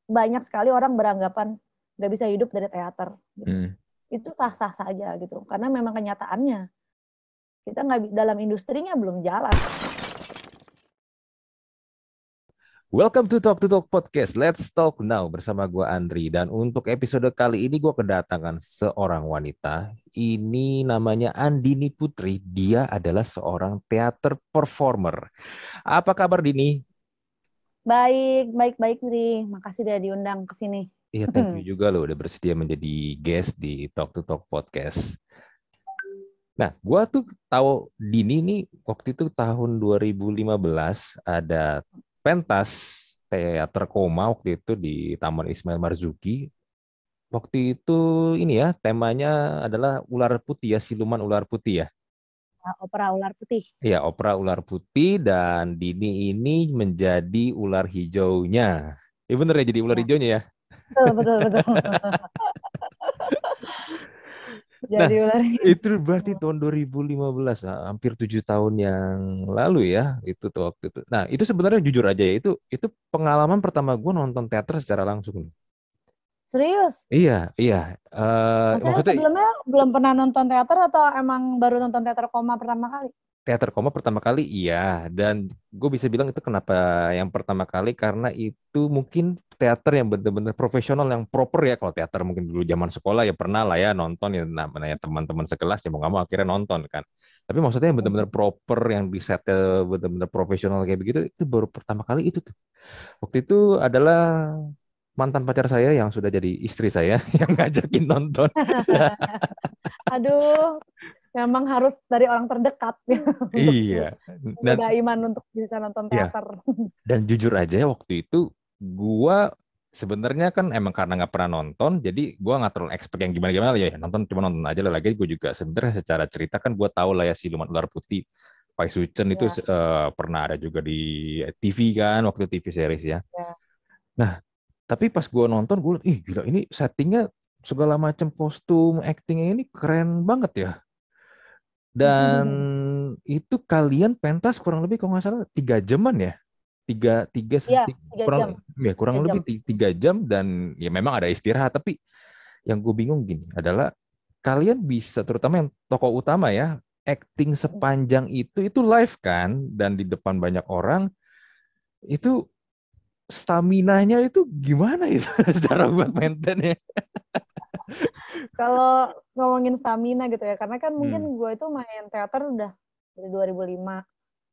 banyak sekali orang beranggapan nggak bisa hidup dari teater. Gitu. Hmm. Itu sah-sah saja gitu. Karena memang kenyataannya kita nggak dalam industrinya belum jalan. Welcome to Talk Podcast. Let's talk now bersama gue Andri. Dan untuk episode kali ini gue kedatangan seorang wanita. Ini namanya Andini Putri. Dia adalah seorang teater performer. Apa kabar Dini? Baik, baik Dri. Makasih udah diundang ke sini. Iya, thank you juga loh udah bersedia menjadi guest di Talk Podcast. Nah, gua tuh tahu Dini nih waktu itu tahun 2015 ada pentas teater koma waktu itu di Taman Ismail Marzuki. Waktu itu ini ya temanya adalah ular putih ya, siluman ular putih ya. Opera Ular Putih. Iya, opera ular putih dan Dini ini menjadi ular hijaunya. Bener ya jadi ular Ya, hijaunya ya. betul. Nah, Jadi ular itu berarti hijau. tahun 2015, hampir 7 tahun yang lalu ya, itu tuh waktu itu. Nah, itu sebenarnya jujur aja ya, itu pengalaman pertama gue nonton teater secara langsung. Serius? Iya, iya. Maksudnya Maksudnya sebelumnya belum pernah nonton teater atau emang baru nonton teater koma pertama kali? teater koma pertama kali iya, dan gue bisa bilang itu kenapa yang pertama kali karena itu mungkin teater yang benar-benar profesional yang proper ya. Kalau teater mungkin dulu zaman sekolah ya pernah lah ya nonton ya namanya teman-teman sekelas ya mau nggak mau akhirnya nonton kan. Tapi maksudnya yang benar-benar proper yang di setel benar-benar profesional kayak begitu itu baru pertama kali itu tuh. Waktu itu adalah mantan pacar saya yang sudah jadi istri saya yang ngajakin nonton. Aduh, memang harus dari orang terdekat ya, untuk Iya. Dan menjaga iman untuk bisa nonton ya, teater. dan jujur aja waktu itu gua sebenarnya kan emang karena nggak pernah nonton, jadi gua nggak terlalu expect yang gimana-gimana lah ya. Nonton cuma nonton aja lah. Lagi gue juga sebenarnya secara cerita kan gua tahu lah ya Siluman Ular Putih. Pai Sucen itu Ya, pernah ada juga di TV kan waktu TV series ya. ya. Nah, tapi pas gua nonton gue liat, ih gila ini settingnya segala macam kostum, actingnya ini keren banget ya. Dan itu kalian pentas kurang lebih kalau nggak salah 3 jaman ya, tiga tiga Iya, tiga kurang jam. ya kurang 3 jam. lebih 3 jam dan ya memang ada istirahat. Tapi yang gue bingung gini adalah kalian bisa terutama yang tokoh utama ya acting sepanjang itu live kan dan di depan banyak orang itu staminanya itu gimana itu secara buat maintainnya. Kalau ngomongin stamina gitu ya, karena kan mungkin Hmm. gue itu main teater udah dari 2005,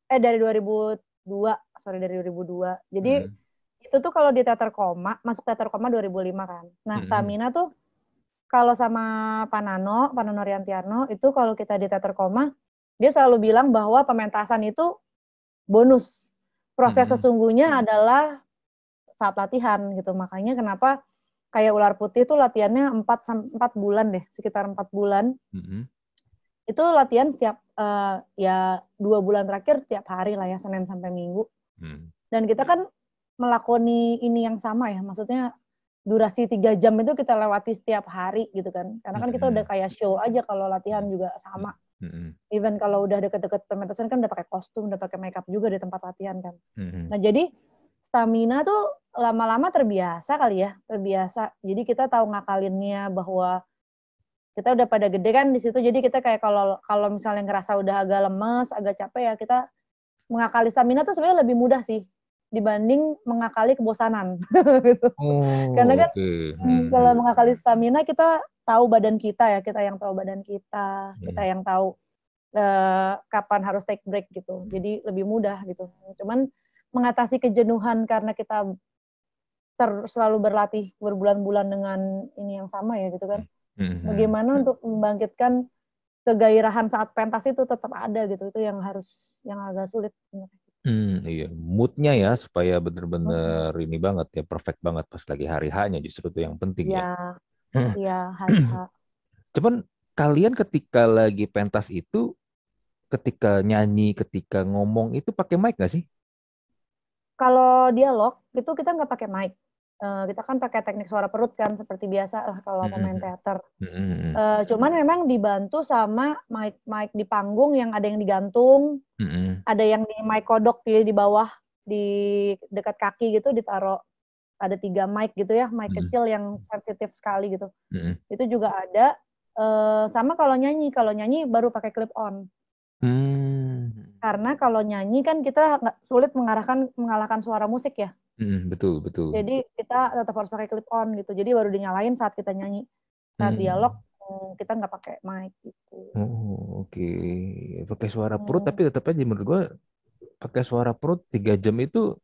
dari 2002, sorry dari 2002. Jadi Hmm. itu tuh kalau di teater koma, masuk teater koma 2005 kan. Nah, Hmm. stamina tuh kalau sama Panano Riantiarno, itu kalau kita di teater koma, dia selalu bilang bahwa pementasan itu bonus. Proses Hmm. sesungguhnya adalah saat latihan gitu. Makanya kenapa kayak Ular Putih itu latihannya 4 bulan deh, sekitar 4 bulan. Hmm. Itu latihan setiap ya 2 bulan terakhir tiap hari lah ya, Senin sampai Minggu. Hmm. Dan kita kan melakoni ini yang sama ya, maksudnya durasi 3 jam itu kita lewati setiap hari gitu kan. Karena kan kita udah Hmm. kayak show aja kalau latihan juga Hmm. sama. Hmm. Even kalau udah deket-deket pementasan kan udah pakai kostum, udah pakai makeup juga di tempat latihan kan. Hmm. Nah jadi stamina tuh lama-lama terbiasa kali ya, terbiasa. Jadi kita tahu ngakalinnya bahwa kita udah pada gede kan di situ. Jadi kita kayak kalau kalau misalnya ngerasa udah agak lemes, agak capek ya kita mengakali stamina tuh sebenarnya lebih mudah sih dibanding mengakali kebosanan gitu. Karena Oh, kan oke. Hmm. kalau mengakali stamina kita tahu badan kita ya, kita yang tahu badan kita Hmm. yang tahu kapan harus take break gitu. Jadi lebih mudah gitu. Cuman mengatasi kejenuhan karena kita selalu berlatih berbulan-bulan dengan ini yang sama ya gitu kan. Hmm. Bagaimana untuk membangkitkan kegairahan saat pentas itu tetap ada gitu. Itu yang yang agak sulit sebenarnya. Iya, moodnya ya supaya bener-bener ini banget ya, perfect banget pas lagi hari H-nya justru itu yang penting ya. Iya, iya hari H. Cuman kalian ketika lagi pentas itu, ketika nyanyi, ketika ngomong itu pakai mic nggak sih? Kalau dialog itu kita nggak pakai mic. Kita kan pakai teknik suara perut kan seperti biasa lah kalau pemain Hmm. teater. Hmm. Cuman memang dibantu sama mic di panggung yang ada yang digantung, Hmm. ada yang di mic kodok di bawah di dekat kaki gitu ditaruh ada 3 mic gitu ya, mic Mm-mm. kecil yang sensitif sekali gitu. Mm-mm. Itu juga ada. Sama kalau nyanyi baru pakai clip on. Karena kalau nyanyi kan kita sulit mengalahkan suara musik ya. Betul, betul. Jadi kita tetap harus pakai clip on gitu. Jadi baru dinyalain saat kita nyanyi. Saat dialog kita nggak pakai mic gitu. Oh, oke. Pakai suara perut, Hmm. tapi tetap aja menurut gua pakai suara perut 3 jam itu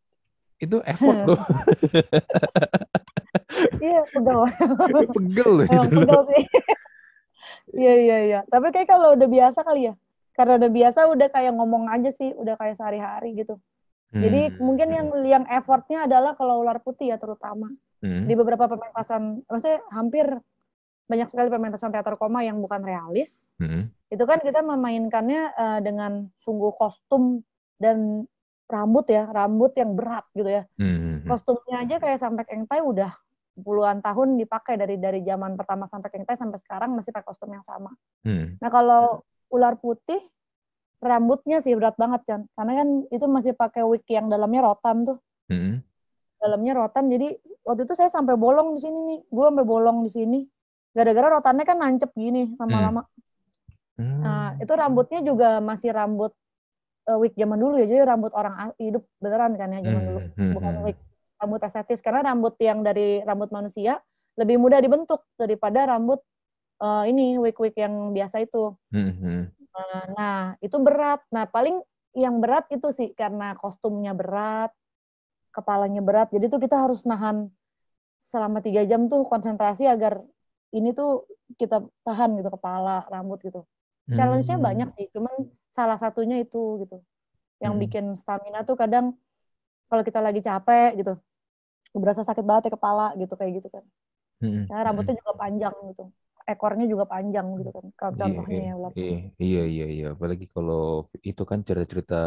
effort loh. Iya, pegel. Pegel loh itu Emang loh. pegel sih. Iya, iya, iya. Tapi kayak kalau udah biasa kali ya. Karena udah biasa udah kayak ngomong aja sih, udah kayak sehari-hari gitu. Jadi mungkin yang effortnya adalah kalau ular putih ya terutama. Di beberapa pementasan, maksudnya hampir banyak sekali pementasan teater koma yang bukan realis. Itu kan kita memainkannya dengan sungguh kostum dan rambut yang berat gitu ya. Kostumnya aja kayak sampai kengtai udah puluhan tahun dipakai dari zaman pertama sampai kengtai sampai sekarang masih pakai kostum yang sama. Nah kalau ular putih rambutnya sih berat banget kan, karena kan itu masih pakai wig yang dalamnya rotan tuh, dalamnya rotan. Jadi waktu itu saya sampai bolong di sini nih, gue sampai bolong di sini, gara-gara rotannya kan nancep gini lama-lama. Nah itu rambutnya juga masih rambut wig zaman dulu ya, jadi rambut orang hidup beneran kan ya zaman dulu, bukan wig rambut estetis, karena rambut yang dari rambut manusia lebih mudah dibentuk daripada rambut ini wig-wig yang biasa itu. Nah itu berat. Nah paling yang berat itu sih karena kostumnya berat, kepalanya berat, jadi tuh kita harus nahan selama 3 jam tuh konsentrasi agar ini tuh kita tahan gitu, kepala, rambut gitu. Challenge-nya banyak sih, cuman salah satunya itu gitu. Yang bikin stamina tuh kadang kalau kita lagi capek gitu, berasa sakit banget ya kepala gitu, kayak gitu kan. Karena rambutnya juga panjang gitu. Ekornya juga panjang gitu kan. Kalau Iya, contohnya ya ular iya, putih. iya, iya, iya. Apalagi kalau itu kan cerita-cerita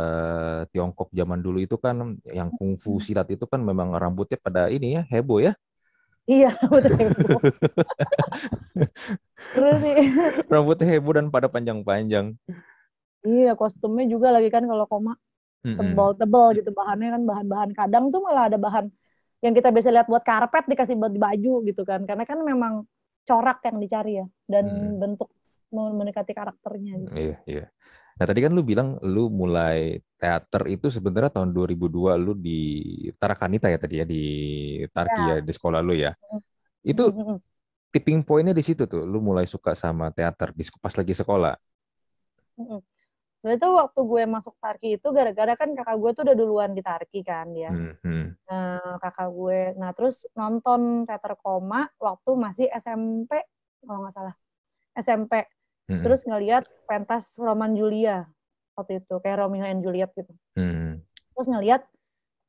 Tiongkok zaman dulu itu kan yang kungfu silat itu kan memang rambutnya pada ini ya, heboh ya. Iya, rambutnya heboh. Terus sih. Rambutnya heboh dan pada panjang-panjang. Iya, kostumnya juga lagi kan kalau koma Mm-mm. tebal-tebal gitu, bahannya kan bahan-bahan, kadang tuh malah ada bahan yang kita biasa lihat buat karpet dikasih buat baju gitu kan, karena kan memang corak yang dicari ya dan Mm-mm. bentuk mendekati karakternya gitu. Iya, iya. Nah, tadi kan lu bilang lu mulai teater itu sebenarnya tahun 2002 lu di Tarakanita ya tadi ya di Tarki ya Ya. di sekolah lu ya. Itu tipping pointnya di situ tuh, lu mulai suka sama teater di pas lagi sekolah. Sebenarnya tuh waktu gue masuk Tarki itu gara-gara kan kakak gue tuh udah duluan di Tarki kan dia. Hmm. Kakak gue, nah terus nonton teater koma waktu masih SMP kalau nggak salah, SMP. Hmm. Terus ngelihat pentas Roman Julia waktu itu kayak Romeo and Juliet gitu. Hmm. Terus ngelihat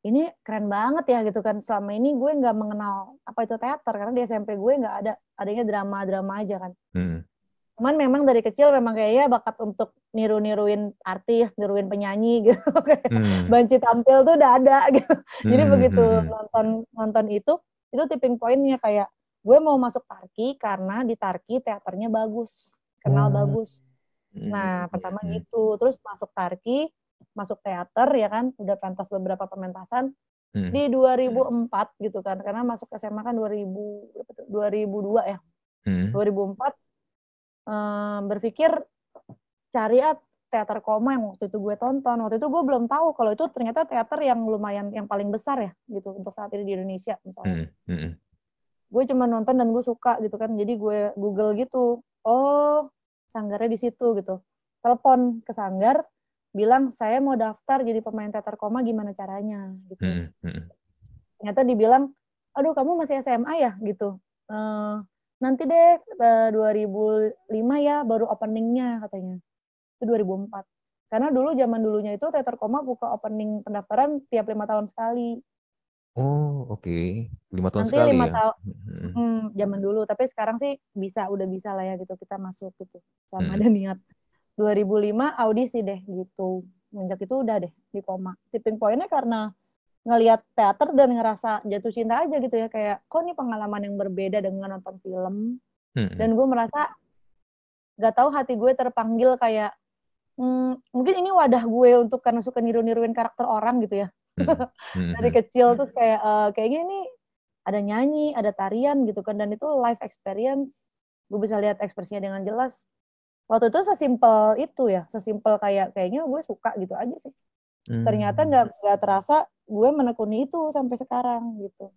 ini keren banget ya gitu kan. Selama ini gue nggak mengenal apa itu teater karena di SMP gue nggak ada, adanya drama-drama aja kan. Hmm. Cuman memang dari kecil memang kayaknya bakat untuk niru-niruin artis, niruin penyanyi gitu. Kayak Hmm. banci tampil tuh udah ada gitu. Jadi Hmm. begitu Hmm. nonton nonton itu tipping pointnya kayak gue mau masuk Tarki karena di Tarki teaternya bagus, kenal Oh. bagus. Nah, pertama Hmm. gitu. Terus masuk Tarki, masuk teater ya kan, udah pentas beberapa pementasan Hmm. di 2004 gitu kan. Karena masuk SMA kan 2002 ya. Hmm. 2004 berpikir cari teater koma yang waktu itu gue tonton. Waktu itu gue belum tahu kalau itu ternyata teater yang lumayan yang paling besar ya gitu untuk saat ini di Indonesia misalnya. Hmm. Hmm. Gue cuma nonton dan gue suka gitu kan. Jadi gue Google gitu. Oh, sanggarnya di situ gitu. Telepon ke sanggar, bilang saya mau daftar jadi pemain teater koma, gimana caranya gitu. Hmm. Hmm. Ternyata dibilang, aduh kamu masih SMA ya gitu. Nanti deh 2005 ya baru openingnya katanya. Itu 2004. Karena dulu zaman dulunya itu teater koma buka opening pendaftaran tiap 5 tahun sekali. Oh, oke. 5 tahun Nanti sekali lima ya. tahun Hmm. zaman dulu, tapi sekarang sih udah bisa lah ya gitu kita masuk gitu. Sama Hmm. ada niat. 2005 audisi deh gitu. Semenjak itu udah deh di koma. Tipping pointnya karena ngelihat teater dan ngerasa jatuh cinta aja gitu ya, kayak kok ini pengalaman yang berbeda dengan nonton film. Hmm. Dan gue merasa gak tahu hati gue terpanggil kayak mungkin ini wadah gue untuk karena suka niru-niruin karakter orang gitu ya. Hmm. Hmm. Dari Hmm. kecil terus kayak kayaknya ini ada nyanyi, ada tarian gitu kan, dan itu live experience. Gue bisa lihat ekspresinya dengan jelas. Waktu itu sesimpel itu ya, sesimpel kayaknya gue suka gitu aja sih. Ternyata nggak terasa gue menekuni itu sampai sekarang gitu.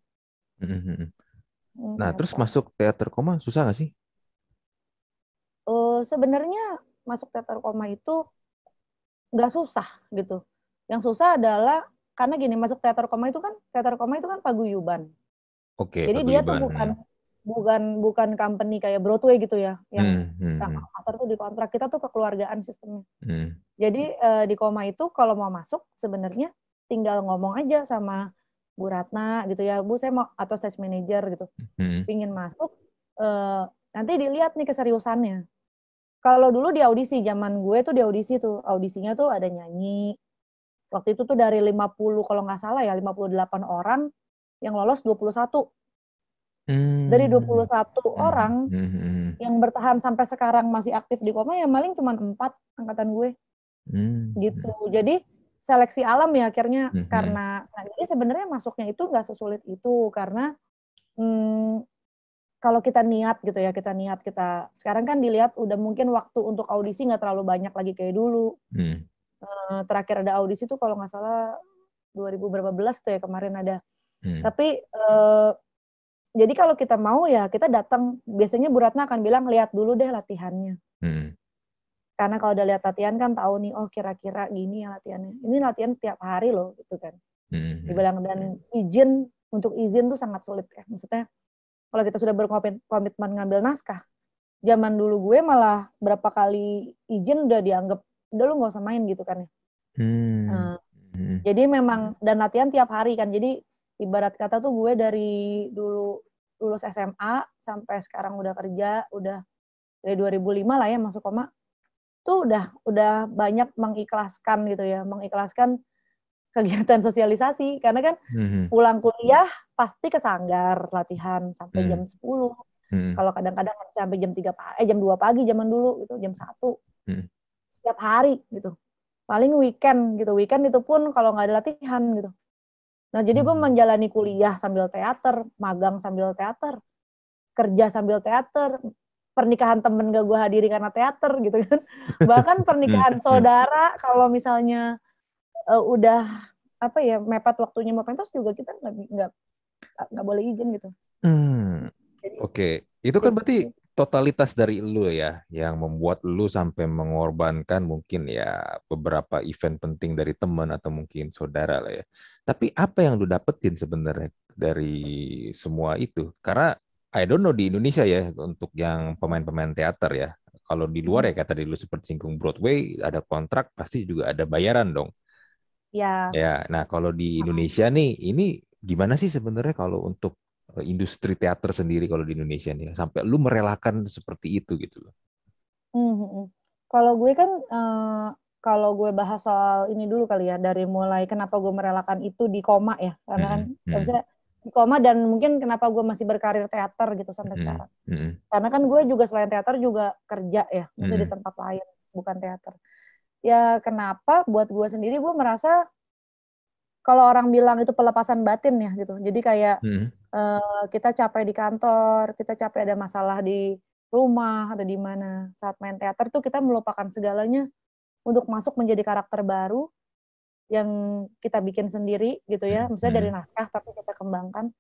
Nah, terus masuk teater koma susah nggak sih? Sebenarnya masuk teater koma itu nggak susah gitu. Yang susah adalah karena gini, masuk teater koma itu kan paguyuban. Oke, Jadi dia tuh paguyuban. bukan company kayak Broadway gitu ya, yang aktor tuh dikontrak. Kita tuh kekeluargaan sistemnya. Jadi di koma itu kalau mau masuk sebenarnya tinggal ngomong aja sama Bu Ratna gitu ya, Bu saya mau, atau stage manager gitu, pingin masuk, nanti dilihat nih keseriusannya. Kalau dulu di audisi, zaman gue tuh di audisi tuh, audisinya tuh ada nyanyi. Waktu itu tuh dari 50, kalau nggak salah ya, 58 orang, yang lolos 21. Dari 21 orang, yang bertahan sampai sekarang masih aktif di koma, ya paling cuma 4 angkatan gue. Gitu. Jadi seleksi alam ya akhirnya, karena, nah, jadi sebenarnya masuknya itu nggak sesulit itu, karena kalau kita niat gitu ya, kita sekarang kan dilihat udah mungkin waktu untuk audisi nggak terlalu banyak lagi kayak dulu. Terakhir ada audisi tuh kalau nggak salah 2000 berapa belas tuh ya kemarin ada. Tapi jadi kalau kita mau ya kita datang, biasanya Bu Ratna akan bilang lihat dulu deh latihannya. Karena kalau udah lihat latihan kan tahu nih, oh kira-kira gini ya latihannya. Ini latihan setiap hari loh gitu kan. Dibilang, dan untuk izin tuh sangat sulit ya. Maksudnya kalau kita sudah berkomitmen ngambil naskah, zaman dulu gue malah berapa kali izin udah dianggap udah lu nggak usah main gitu kan ya. Jadi memang, dan latihan tiap hari kan, jadi ibarat kata tuh gue dari dulu lulus SMA sampai sekarang udah kerja, udah dari 2005 lah ya masuk koma, tuh udah banyak mengikhlaskan gitu ya, mengikhlaskan kegiatan sosialisasi, karena kan pulang kuliah pasti ke sanggar latihan sampai jam 10. Kalau kadang-kadang sampai jam 2 pagi zaman dulu gitu, jam 1. Setiap hari gitu. Paling weekend gitu. Weekend itu pun kalau nggak ada latihan gitu. Nah, jadi gue menjalani kuliah sambil teater, magang sambil teater, kerja sambil teater, pernikahan temen gak gue hadiri karena teater gitu kan. Bahkan pernikahan saudara kalau misalnya udah apa ya mepet waktunya mau pentas juga kita nggak boleh izin gitu. Oke, itu kan berarti totalitas dari lu ya, yang membuat lu sampai mengorbankan mungkin ya beberapa event penting dari teman atau mungkin saudara lah ya. Tapi apa yang lu dapetin sebenarnya dari semua itu? Karena I don't know di Indonesia ya untuk yang pemain-pemain teater ya. Kalau di luar ya kata dulu seperti singgung Broadway ada kontrak pasti juga ada bayaran dong. Ya. Ya, nah kalau di Indonesia nih, ini gimana sih sebenarnya kalau untuk industri teater sendiri kalau di Indonesia nih, sampai lu merelakan seperti itu gitu loh. Kalau gue kan, kalau gue bahas soal ini dulu kali ya, dari mulai kenapa gue merelakan itu di koma ya, karena kan bisa di koma, dan mungkin kenapa gue masih berkarir teater gitu sampai sekarang. Karena kan gue juga selain teater juga kerja ya, maksudnya di tempat lain, bukan teater. Ya kenapa buat gue sendiri, gue merasa kalau orang bilang itu pelepasan batin ya gitu. Jadi kayak kita capek di kantor, kita capek ada masalah di rumah atau di mana. Saat main teater tuh kita melupakan segalanya untuk masuk menjadi karakter baru yang kita bikin sendiri gitu ya. Misalnya dari naskah tapi kita kembangkan.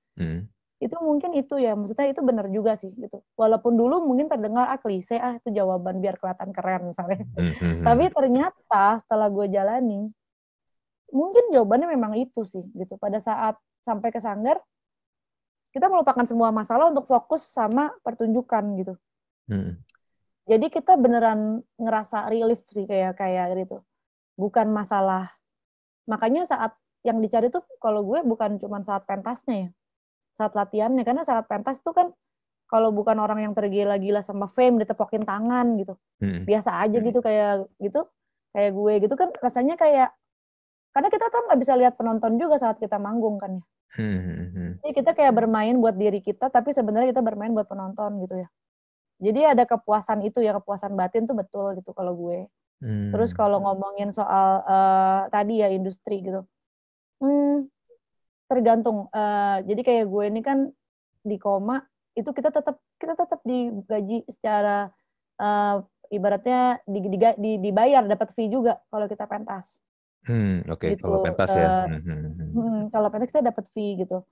Itu mungkin itu ya, maksudnya itu benar juga sih gitu. Walaupun dulu mungkin terdengar klise, itu jawaban biar kelihatan keren misalnya. Tapi ternyata setelah gue jalani, mungkin jawabannya memang itu sih gitu. Pada saat sampai ke sanggar, kita melupakan semua masalah untuk fokus sama pertunjukan gitu. Jadi kita beneran ngerasa relief sih kayak gitu. Bukan masalah. Makanya saat yang dicari tuh kalau gue bukan cuma saat pentasnya ya. Saat latihannya, karena saat pentas tuh kan kalau bukan orang yang tergila-gila sama fame ditepokin tangan gitu. Biasa aja gitu kayak gue gitu kan rasanya kayak, karena kita kan nggak bisa lihat penonton juga saat kita manggung kan ya. Jadi kita kayak bermain buat diri kita, tapi sebenarnya kita bermain buat penonton gitu ya. Jadi ada kepuasan itu ya, kepuasan batin tuh betul gitu kalau gue. Terus kalau ngomongin soal tadi ya industri gitu. tergantung. Jadi kayak gue ini kan di Koma itu kita tetap digaji secara ibaratnya dibayar, dapat fee juga kalau kita pentas Oke, gitu. kalau pentas ya. Kalau pentas kita dapat fee gitu.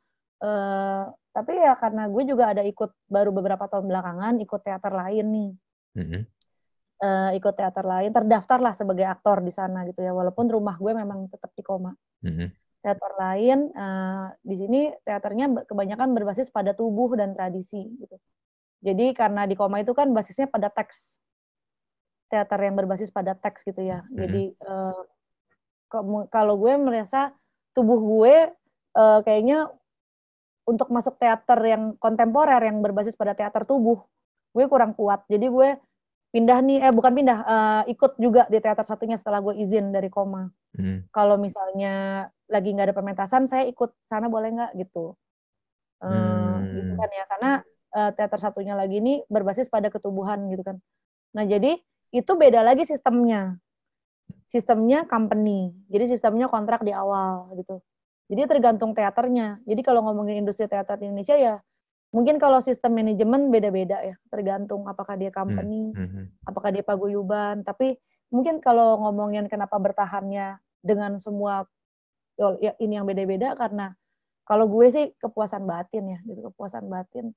Tapi ya karena gue juga ada ikut baru beberapa tahun belakangan ikut teater lain nih. Ikut teater lain, terdaftar lah sebagai aktor di sana gitu ya, walaupun rumah gue memang tetap di Koma. Teater lain, di sini teaternya kebanyakan berbasis pada tubuh dan tradisi gitu. Jadi karena di Koma itu kan basisnya pada teks, teater yang berbasis pada teks gitu ya. Jadi kalau gue merasa tubuh gue kayaknya untuk masuk teater yang kontemporer yang berbasis pada teater tubuh, gue kurang kuat. Jadi gue pindah nih, bukan pindah, ikut juga di teater satunya setelah gue izin dari Koma. Kalau misalnya lagi nggak ada pementasan, saya ikut sana boleh nggak gitu. Gitu kan ya, karena teater satunya lagi ini berbasis pada ketubuhan gitu kan. Nah jadi itu beda lagi sistemnya company, jadi sistemnya kontrak di awal gitu. Jadi tergantung teaternya. Jadi kalau ngomongin industri teater di Indonesia ya, mungkin kalau sistem manajemen beda-beda ya, tergantung apakah dia company, apakah dia paguyuban. Tapi mungkin kalau ngomongin kenapa bertahannya dengan semua ya ini yang beda-beda, karena kalau gue sih kepuasan batin ya, gitu, kepuasan batin.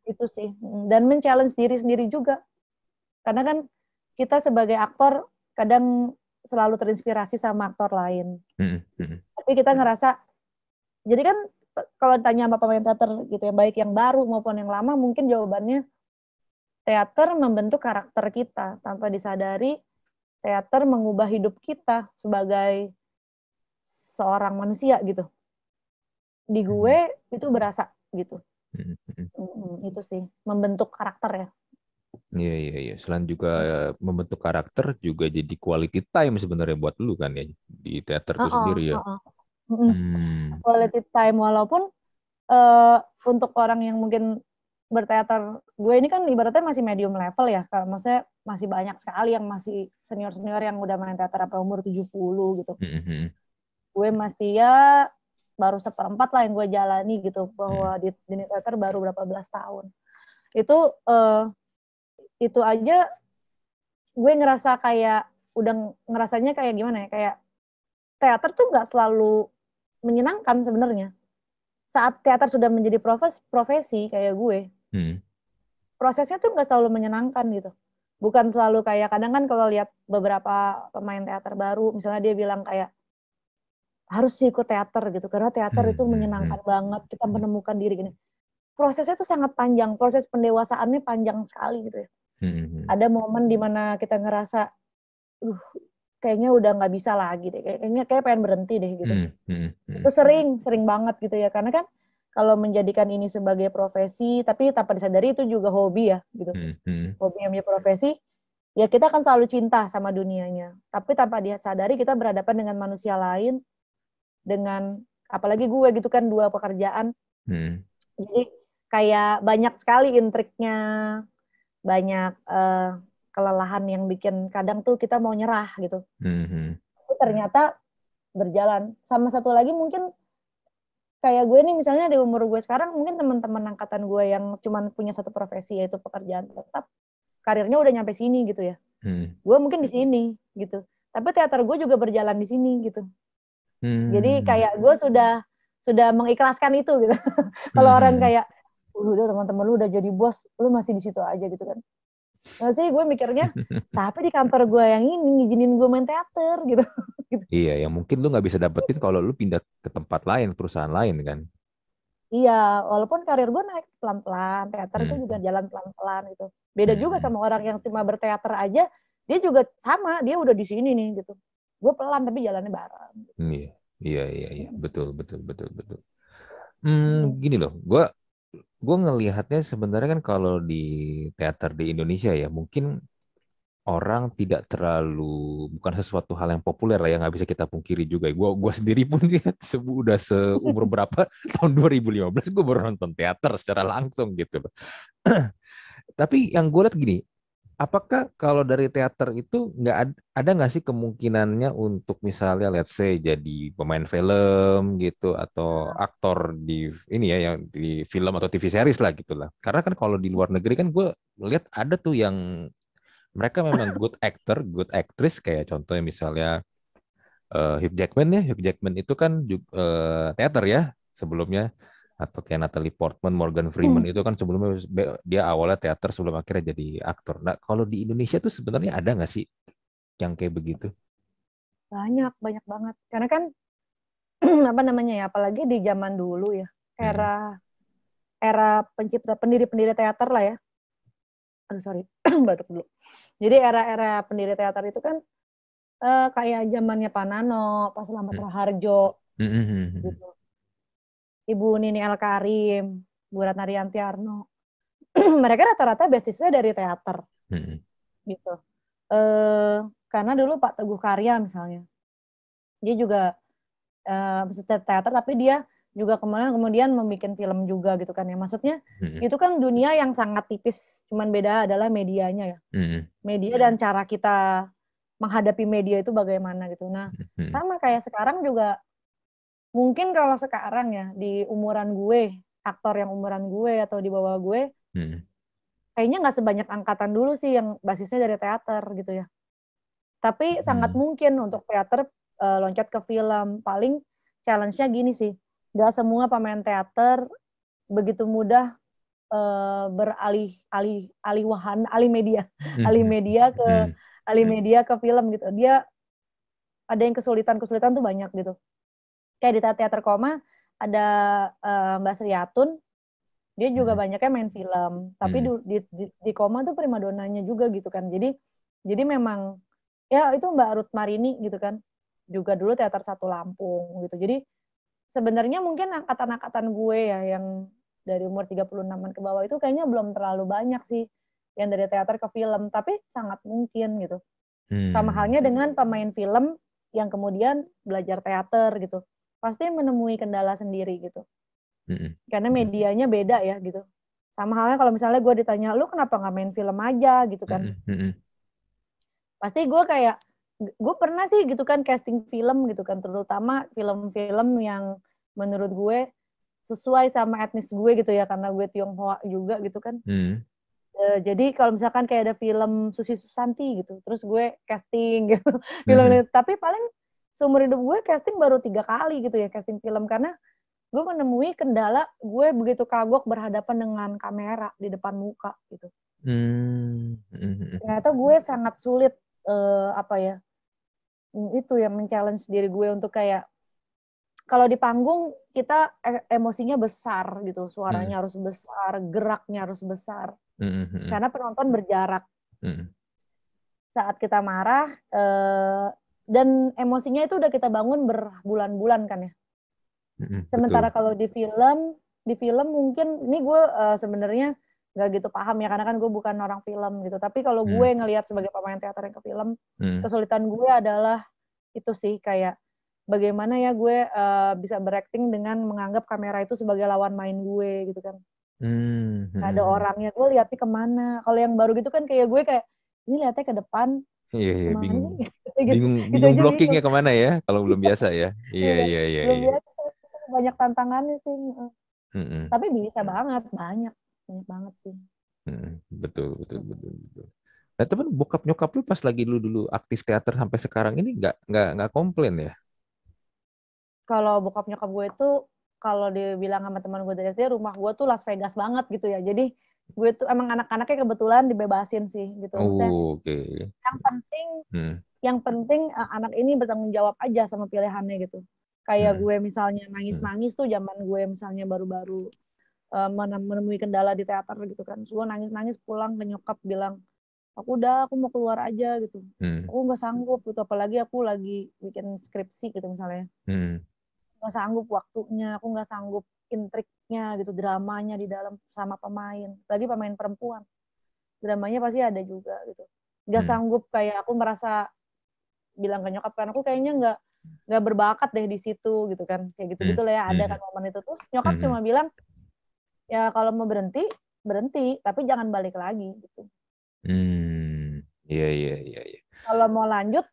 Itu sih, dan men-challenge diri sendiri juga. Karena kan kita sebagai aktor kadang selalu terinspirasi sama aktor lain. Tapi kita ngerasa, jadi kan kalau ditanya sama pemain teater gitu ya, baik yang baru maupun yang lama, mungkin jawabannya teater membentuk karakter kita tanpa disadari. Teater mengubah hidup kita sebagai seorang manusia gitu. Di gue itu berasa gitu. Itu sih, membentuk karakter ya. Iya. Selain juga membentuk karakter, juga jadi quality time sebenarnya buat lu kan ya di teater itu sendiri ya. Quality time, walaupun untuk orang yang mungkin berteater, gue ini kan ibaratnya masih medium level ya, maksudnya masih banyak sekali yang masih senior-senior yang udah main teater apa umur 70 gitu. Gue masih ya baru 1/4 lah yang gue jalani gitu, bahwa di teater baru berapa belas tahun. Itu aja gue ngerasa kayak, udah ngerasanya kayak gimana ya, kayak teater tuh nggak selalu menyenangkan sebenarnya. Saat teater sudah menjadi profesi kayak gue, prosesnya tuh nggak selalu menyenangkan gitu. Bukan selalu kayak, kadang kan kalau lihat beberapa pemain teater baru, misalnya dia bilang kayak, harus sih ikut teater gitu, karena teater itu menyenangkan banget, kita menemukan diri gini. Prosesnya tuh sangat panjang, proses pendewasaannya panjang sekali gitu ya. Ada momen dimana kita ngerasa, kayaknya udah nggak bisa lagi deh, kayaknya pengen berhenti deh gitu. Itu sering banget gitu ya, karena kan kalau menjadikan ini sebagai profesi, tapi tanpa disadari itu juga hobi ya gitu. Hobi yang menjadi profesi, ya kita akan selalu cinta sama dunianya. Tapi tanpa disadari kita berhadapan dengan manusia lain, dengan apalagi gue gitu kan, 2 pekerjaan. Jadi kayak banyak sekali intriknya, banyak kelelahan yang bikin kadang tuh kita mau nyerah gitu. Tapi ternyata berjalan. Sama satu lagi mungkin kayak gue nih, misalnya di umur gue sekarang, mungkin teman-teman angkatan gue yang cuman punya satu profesi, yaitu pekerjaan tetap, karirnya udah nyampe sini gitu ya. Gue mungkin di sini gitu. Tapi teater gue juga berjalan di sini gitu. Jadi kayak gue sudah mengikhlaskan itu gitu. Kalau orang kayak, udah teman-teman lu udah jadi bos, lu masih di situ aja gitu kan. Nah sih gue mikirnya, tapi di kantor gue yang ini ngizinin gue main teater gitu. Iya, yang mungkin lu nggak bisa dapetin kalau lu pindah ke tempat lain, perusahaan lain kan. Iya, walaupun karir gue naik pelan-pelan, teater itu juga jalan pelan-pelan gitu. Beda juga sama orang yang cuma berteater aja, dia juga sama, dia udah di sini nih gitu. Gue pelan tapi jalannya bareng. Iya, betul. Gini loh, gue ngelihatnya sebenarnya kan kalau di teater di Indonesia ya, mungkin orang tidak terlalu, bukan sesuatu hal yang populer lah ya, nggak bisa kita pungkiri juga. Gue sendiri pun udah seumur berapa, tahun 2015 gue baru nonton teater secara langsung gitu loh. Tapi yang gue lihat gini, apakah kalau dari teater itu ada nggak sih kemungkinannya untuk misalnya let's say jadi pemain film gitu atau aktor di ini ya yang di film atau TV series lah gitu lah. Karena kan kalau di luar negeri kan gue lihat ada tuh yang mereka memang good actor, good actress kayak contohnya misalnya Hugh Jackman ya. Hugh Jackman itu kan juga teater ya sebelumnya atau kayak Natalie Portman, Morgan Freeman itu kan sebelumnya dia awalnya teater sebelum akhirnya jadi aktor. Nah, kalau di Indonesia tuh sebenarnya ada nggak sih yang kayak begitu? Banyak, banyak banget. Karena kan apa namanya ya, apalagi di zaman dulu ya, Hmm. era era pencipta pendiri-pendiri teater lah ya. Aduh sorry, batuk dulu. Jadi era-era pendiri teater itu kan kayak zamannya Pak Nano, Pak Slamet Hmm. Raharjo Hmm. Hmm. Hmm. gitu. Ibu Nini El Karim, Bu Ratna Rianti Arno. Mereka rata-rata basisnya dari teater Hmm. gitu. Eh karena dulu Pak Teguh Karya misalnya, dia juga teater tapi dia juga kemudian membuat film juga gitu kan ya. Maksudnya Hmm. itu kan dunia yang sangat tipis, cuman beda adalah medianya ya. Hmm. Media dan cara kita menghadapi media itu bagaimana gitu. Nah, Hmm. sama kayak sekarang juga mungkin kalau sekarang ya di umuran gue, aktor yang umuran gue atau di bawah gue, Hmm. kayaknya nggak sebanyak angkatan dulu sih yang basisnya dari teater gitu ya. Tapi sangat Hmm. mungkin untuk teater loncat ke film. Paling challenge-nya gini sih, nggak semua pemain teater begitu mudah beralih alih alih wahan alih media alih Hmm. media ke Hmm. alih media ke film gitu. Dia ada yang kesulitan tuh banyak gitu. Kayak di teater koma ada Mbak Sriatun, dia juga Hmm. banyaknya main film, tapi Hmm. di koma tuh primadonanya juga gitu kan. Jadi memang ya itu Mbak Ruth Marini gitu kan, juga dulu teater Satu Lampung gitu. Jadi sebenarnya mungkin angkatan-angkatan gue ya yang dari umur 36-an ke bawah itu kayaknya belum terlalu banyak sih yang dari teater ke film, tapi sangat mungkin gitu. Sama Hmm. halnya dengan pemain film yang kemudian belajar teater gitu. Pasti menemui kendala sendiri gitu. Hmm. Karena medianya beda ya gitu. Sama halnya kalau misalnya gue ditanya, lu kenapa nggak main film aja gitu kan. Hmm. Hmm. Pasti gue kayak, gue pernah sih gitu kan casting film gitu kan. Terutama film-film yang menurut gue sesuai sama etnis gue gitu ya. Karena gue Tionghoa juga gitu kan. Hmm. Jadi kalau misalkan kayak ada film Susi Susanti gitu, terus gue casting gitu, film Hmm. itu. Tapi paling seumur hidup gue casting baru 3 kali gitu ya casting film karena gue menemui kendala gue begitu kagok berhadapan dengan kamera di depan muka gitu. Hmm. Hmm. Ternyata gue sangat sulit apa ya itu yang men-challenge diri gue untuk kayak kalau di panggung kita emosinya besar gitu, Hmm. suaranya harus besar, geraknya harus besar Hmm. Hmm. karena penonton berjarak. Hmm. Saat kita marah dan emosinya itu udah kita bangun berbulan-bulan kan ya. Hmm. Sementara Betul. kalau di film mungkin ini gue sebenarnya nggak gitu paham ya karena kan gue bukan orang film gitu. Tapi kalau gue Hmm. ngelihat sebagai pemain teater yang ke film, Hmm. kesulitan gue adalah itu sih kayak bagaimana ya gue bisa berakting dengan menganggap kamera itu sebagai lawan main gue gitu kan. Hmm. Gak ada Hmm. orangnya, gue lihatnya kemana. Kalau yang baru gitu kan kayak gue kayak ini lihatnya ke depan Iya, iya, kemana bingung. sih gitu, Bingung, gitu bingung aja blockingnya bingung. kemana ya kalau belum biasa ya. Iya, Iya, iya, iya, belum iya. biasa banyak tantangannya sih. Mm-mm. Tapi bisa banget, banyak banget sih. Mm-mm. Betul, betul, betul, betul. Nah, teman bokap nyokap lu pas lagi lu dulu aktif teater sampai sekarang ini nggak komplain ya? Kalau bokap nyokap gue tuh kalau dibilang sama teman gue dari SD rumah gue tuh Las Vegas banget gitu ya. Jadi gue tuh emang anak-anaknya kebetulan dibebasin sih gitu. Maksudnya Oh, oke. yang penting Hmm. anak ini bertanggung jawab aja sama pilihannya gitu. Kayak Hmm. gue misalnya Hmm. nangis-nangis tuh zaman gue misalnya baru-baru menemui kendala di teater gitu kan. Terus gue nangis-nangis pulang ke nyokap bilang, aku mau keluar aja gitu. Hmm. Aku nggak sanggup gitu, apalagi aku lagi bikin skripsi gitu misalnya. Hmm. Nggak sanggup waktunya, aku nggak sanggup intriknya gitu, dramanya di dalam sama pemain. Lagi pemain perempuan, dramanya pasti ada juga gitu. Nggak Hmm. sanggup kayak aku merasa bilang ke nyokap kan aku kayaknya nggak berbakat deh di situ gitu kan kayak gitu Hmm. gitu lah ya ada Hmm. kan momen itu terus nyokap Hmm. cuma bilang ya kalau mau berhenti berhenti tapi jangan balik lagi gitu. Hmm. Iya, iya, iya, iya. Kalau mau lanjut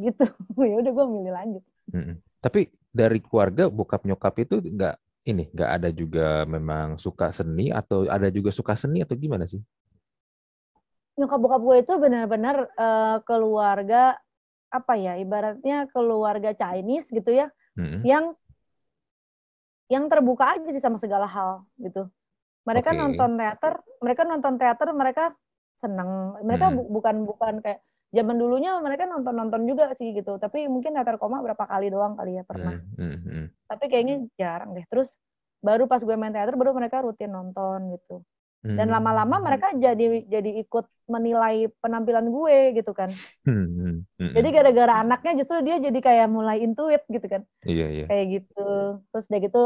gitu. Ya udah gue milih lanjut. Mm-mm. Tapi dari keluarga bokap nyokap itu nggak ada juga memang suka seni atau ada juga suka seni atau gimana sih? Nyokap bokap gue itu benar-benar keluarga apa ya, ibaratnya keluarga Chinese gitu ya, Mm-mm. yang terbuka aja sih sama segala hal gitu. Mereka Oke. nonton teater, mereka seneng. Mereka Mm-mm. bukan bukan kayak zaman dulunya, mereka nonton juga sih gitu. Tapi mungkin teater koma berapa kali doang kali ya pernah. Mm-mm. Mm-mm. Tapi kayaknya jarang deh. Terus baru pas gue main teater baru mereka rutin nonton gitu. Dan lama-lama Mm-mm. mereka jadi ikut menilai penampilan gue gitu kan. Mm-mm. Jadi Mm-mm. gara-gara anaknya justru dia jadi kayak mulai intuit gitu kan. Iya, iya. Kayak gitu. Terus udah gitu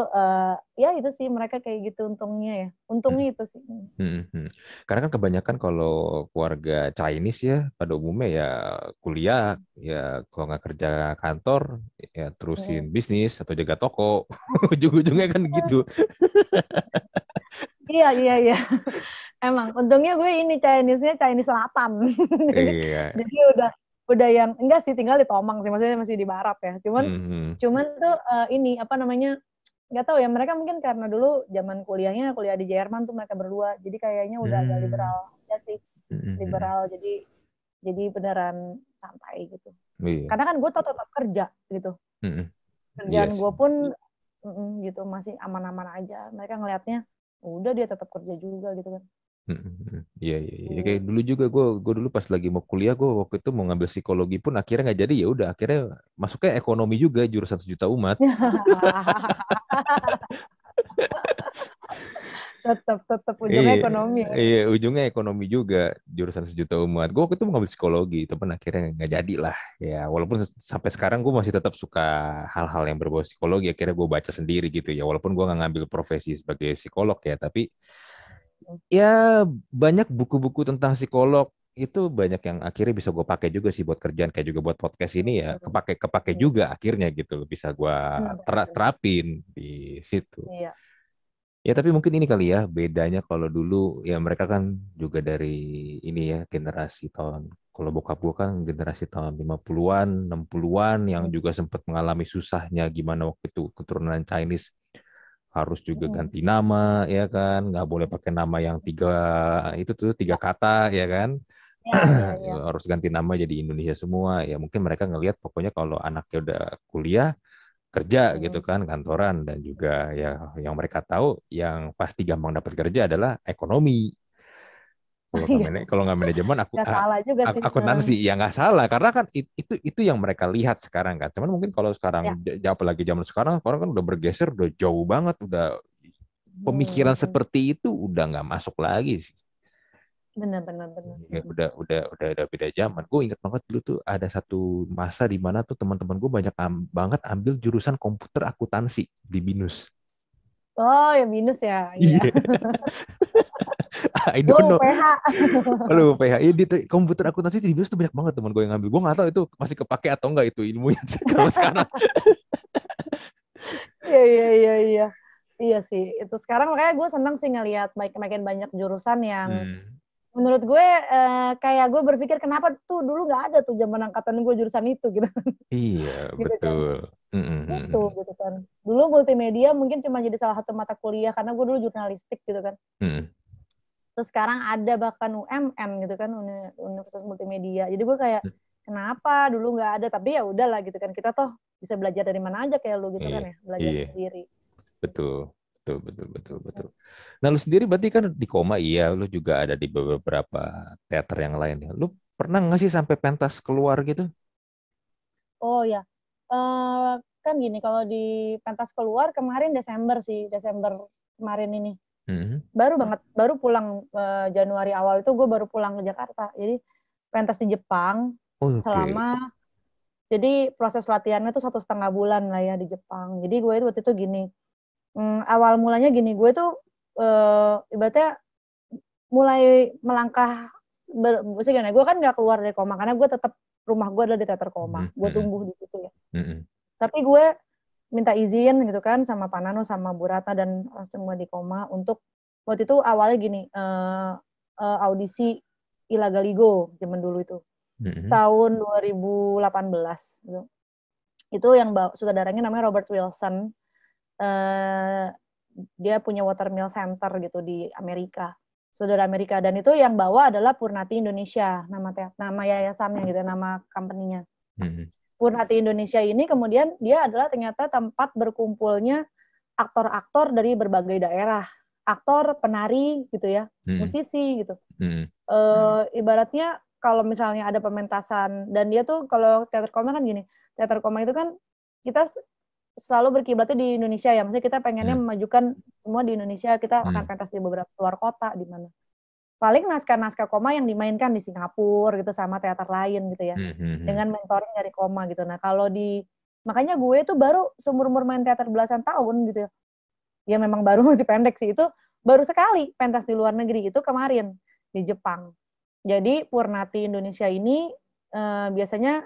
ya itu sih mereka kayak gitu untungnya ya. Untungnya itu sih. Mhm. Karena kan kebanyakan kalau keluarga Chinese ya pada umumnya ya kuliah, ya kalau nggak kerja kantor ya terusin Mm. bisnis atau jaga toko. Ujung-ujungnya kan gitu. Iya, iya, iya. Emang untungnya gue ini Chinese-nya Chinese Selatan. jadi Iya. jadi udah yang enggak sih tinggal di Tomang sih, maksudnya masih di barat ya. Cuman Mhm. cuman tuh ini apa namanya? Nggak tahu ya, mereka mungkin karena dulu zaman kuliahnya kuliah di Jerman tuh mereka berdua. Jadi kayaknya udah agak Hmm. liberal ya sih. Mhm. Liberal jadi beneran santai gitu. Iya. Karena kan gue tetap kerja gitu. Mhm. Iya Kerjaan gue sih. pun gitu masih aman-aman aja. Mereka ngelihatnya udah dia tetap kerja juga gitu kan. Mhm. Iya, iya, iya. Kayak Tuh. dulu juga gue dulu pas lagi mau kuliah gue waktu itu mau ngambil psikologi pun akhirnya nggak jadi ya udah akhirnya masuknya ekonomi juga jurusan 1 juta umat. tetap ujungnya Iya, ekonomi ya. iya ujungnya ekonomi juga jurusan 1 juta umat. Gue waktu itu mau ngambil psikologi, tapi akhirnya nggak jadi lah. Ya walaupun sampai sekarang gue masih tetap suka hal-hal yang berbau psikologi. Akhirnya gue baca sendiri gitu ya. Walaupun gue nggak ngambil profesi sebagai psikolog ya, tapi ya banyak buku-buku tentang psikolog itu banyak yang akhirnya bisa gue pakai juga sih buat kerjaan kayak juga buat podcast ini ya kepake kepake juga akhirnya gitu bisa gue Benar-benar. terapin di situ. Iya. Ya, tapi mungkin ini kali ya, bedanya kalau dulu ya mereka kan juga dari ini ya, generasi tahun, kalau bokap gua kan generasi tahun 50-an, 60-an yang juga sempat mengalami susahnya gimana waktu itu keturunan Chinese harus juga ganti nama ya kan, nggak boleh pakai nama yang itu tuh 3 kata ya kan. Iya, iya, iya. Harus ganti nama jadi Indonesia semua. Ya mungkin mereka ngelihat pokoknya kalau anaknya udah kuliah kerja gitu kan kantoran dan juga ya yang mereka tahu yang pasti gampang dapat kerja adalah ekonomi Iya, kalau nggak manajemen nggak salah juga sih. akuntansi ya nggak salah karena kan itu yang mereka lihat sekarang kan cuman mungkin kalau sekarang Ya. apalagi zaman sekarang orang kan udah bergeser udah jauh banget udah pemikiran seperti itu udah nggak masuk lagi sih. Benar, benar, benar. Ya, udah beda zaman. Gue ingat banget dulu tuh ada satu masa di mana tuh teman-teman gue banyak banget ambil jurusan komputer akuntansi di BINUS. Oh, ya minus ya. Iya. Iya, I Gue don't know. UPH. Lalu PHI di komputer akuntansi di BINUS tuh banyak banget teman gue yang ngambil. Gue nggak tahu itu masih kepake atau enggak itu ilmunya kalau sekarang. Iya, iya, iya, iya. Iya sih. Itu sekarang makanya gue seneng sih ngelihat makin banyak jurusan yang Hmm, menurut gue kayak gue berpikir kenapa tuh dulu nggak ada tuh zaman angkatan gue jurusan itu gitu. iya Gitu kan. betul. Itu gitu kan. Dulu multimedia mungkin cuma jadi salah satu mata kuliah karena gue dulu jurnalistik gitu kan. Terus sekarang ada bahkan UMN gitu kan, Universitas Multimedia. Jadi gue kayak kenapa dulu nggak ada, tapi ya udahlah gitu kan, kita toh bisa belajar dari mana aja kayak lu gitu Iya, kan ya, belajar iya, sendiri. betul. Betul, betul, betul, betul. Nah, lu sendiri berarti kan di Koma, iya, lu juga ada di beberapa teater yang lain ya. Lu pernah nggak sih sampai pentas keluar gitu? Oh ya, kan gini, kalau di pentas keluar kemarin Desember sih, Desember kemarin ini. Hmm. Baru banget, baru pulang Januari awal itu gue baru pulang ke Jakarta. Jadi pentas di Jepang Oke. selama, jadi proses latihannya tuh 1,5 bulan lah ya di Jepang. Jadi gue itu waktu itu gini, awal mulanya gini, gue tuh ibaratnya mulai melangkah, maksudnya gue kan nggak keluar dari koma karena gue tetap rumah gue adalah di teater koma, Hmm, gue hmm, tumbuh di situ ya. hmm, Tapi gue minta izin gitu kan sama Pak Nano sama Bu Ratna dan semua di koma untuk waktu itu awalnya gini, audisi Ilagaligo zaman dulu itu. Tahun 2018 gitu. Itu yang sutradaranya namanya Robert Wilson. Dia punya Watermill Center gitu di Amerika, saudara Amerika, dan itu yang bawa adalah Purnati Indonesia, nama yayasannya gitu, nama company-nya. Purnati Indonesia ini kemudian dia adalah ternyata tempat berkumpulnya aktor-aktor dari berbagai daerah, aktor, penari gitu ya, musisi gitu. Ibaratnya kalau misalnya ada pementasan, dan dia tuh kalau teater koma kan gini, teater koma itu kan kita selalu berkiblatnya di Indonesia ya, maksudnya kita pengennya memajukan semua di Indonesia, kita akan pentas di beberapa luar kota di mana. Paling naskah-naskah koma yang dimainkan di Singapura gitu sama teater lain gitu ya, dengan mentoring dari koma gitu. Nah kalau makanya gue tuh baru seumur-umur main teater belasan tahun gitu ya, memang baru masih pendek sih, itu baru sekali pentas di luar negeri, itu kemarin di Jepang. Jadi Purnati Indonesia ini biasanya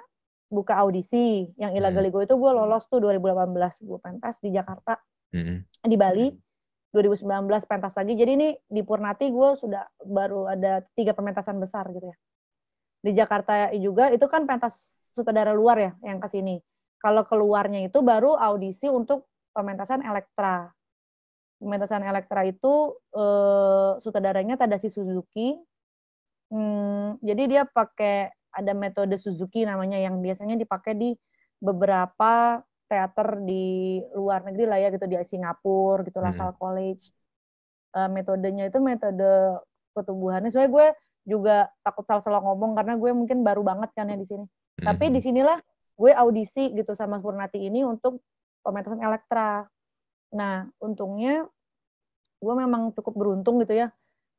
buka audisi. Yang Ilagaligo itu gue lolos tuh 2018, gue pentas di Jakarta, di Bali 2019 pentas lagi. Jadi ini di Purnati gue sudah baru ada 3 pementasan besar gitu ya. Di Jakarta juga itu kan pentas sutradara luar ya yang ke sini. Kalau keluarnya itu baru audisi untuk pementasan Elektra. Pementasan Elektra itu sutradaranya Tadashi Suzuki. Jadi dia pakai ada metode Suzuki namanya yang biasanya dipakai di beberapa teater di luar negeri lah ya gitu, di Singapura gitu, LaSalle College. Metodenya itu metode pertumbuhannya. Sebenarnya gue juga takut salah ngomong karena gue mungkin baru banget kan ya di sini. Tapi disinilah gue audisi gitu sama Purnati ini untuk pementasan Elektra. Nah untungnya gue memang cukup beruntung gitu ya.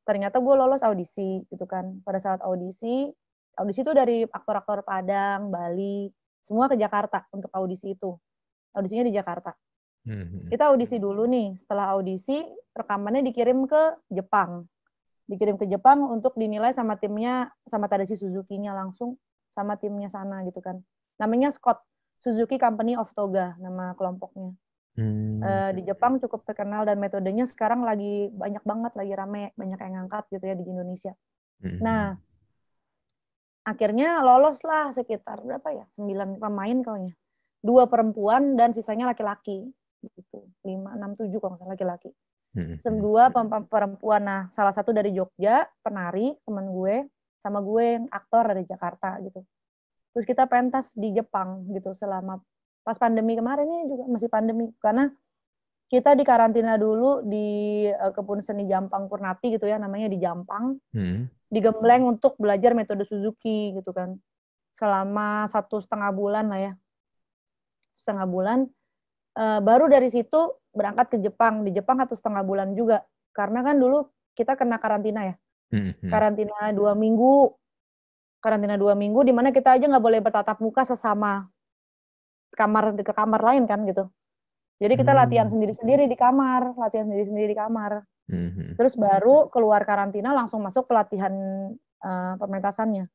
Ternyata gue lolos audisi gitu kan. Pada saat audisi itu dari aktor-aktor Padang, Bali, semua ke Jakarta untuk audisi itu. Audisinya di Jakarta. Kita audisi dulu nih. Setelah audisi, rekamannya dikirim ke Jepang. Dikirim ke Jepang untuk dinilai sama timnya, sama Tadashi Suzuki-nya langsung, sama timnya sana gitu kan. Namanya Scott, Suzuki Company of Toga, nama kelompoknya. Di Jepang cukup terkenal dan metodenya sekarang lagi banyak banget, lagi rame, banyak yang ngangkat gitu ya di Indonesia. Nah, akhirnya lolos lah sekitar berapa ya, 9 pemain kayaknya, 2 perempuan dan sisanya laki-laki gitu, 5, 6, 7 kalau nggak salah laki-laki. 2 perempuan. Nah salah satu dari Jogja, penari teman gue, sama gue yang aktor dari Jakarta gitu. Terus kita pentas di Jepang gitu selama pas pandemi kemarin, ini juga masih pandemi, karena kita di karantina dulu di Kebun Seni Jampang Purnati gitu ya, namanya di Jampang, di Gembleng untuk belajar metode Suzuki gitu kan, selama 1,5 bulan lah ya, 1,5 bulan. Baru dari situ berangkat ke Jepang. Di Jepang 1,5 bulan juga, karena kan dulu kita kena karantina ya, karantina 2 minggu, di mana kita aja nggak boleh bertatap muka sesama ke kamar lain kan gitu. Jadi kita latihan sendiri-sendiri di kamar, Terus baru keluar karantina langsung masuk pelatihan pementasannya.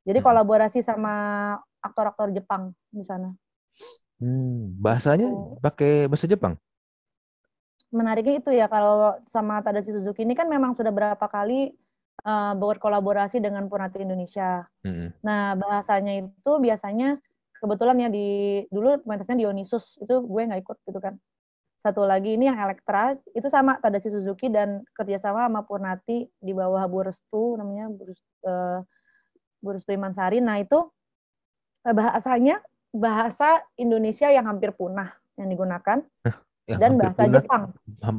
Jadi kolaborasi sama aktor-aktor Jepang di sana. Bahasanya pakai bahasa Jepang? Menariknya itu ya, kalau sama Tadashi Suzuki ini kan memang sudah berapa kali berkolaborasi dengan Purnati Indonesia. Nah bahasanya itu biasanya kebetulan ya dulu pementasannya Dionysus, itu gue nggak ikut gitu kan. Satu lagi ini yang Elektra, itu sama Tadashi Suzuki dan kerjasama sama Purnati di bawah Bu Restu, namanya Bu Restu Imansari. Nah itu bahasanya bahasa Indonesia yang hampir punah yang digunakan, dan bahasa punah, Jepang.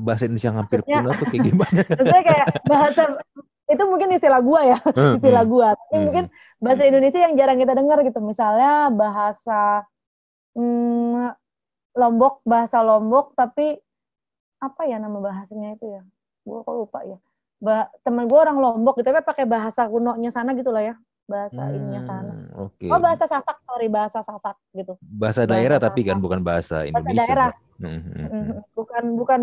Bahasa Indonesia yang hampir punah tuh kayak gimana? Maksudnya kayak bahasa, itu mungkin istilah gua ya, istilah gua. Tapi mungkin bahasa Indonesia yang jarang kita dengar gitu. Misalnya bahasa Lombok, bahasa Lombok, tapi apa ya nama bahasanya itu ya? Gue kok lupa ya. Temen gue orang Lombok gitu, tapi pakai bahasa kunonya sana gitu lah ya. Bahasa ininya sana. Okay. Oh bahasa Sasak, bahasa Sasak gitu. Bahasa daerah Sasak. Tapi kan bukan bahasa Indonesia. Bahasa daerah. Bukan,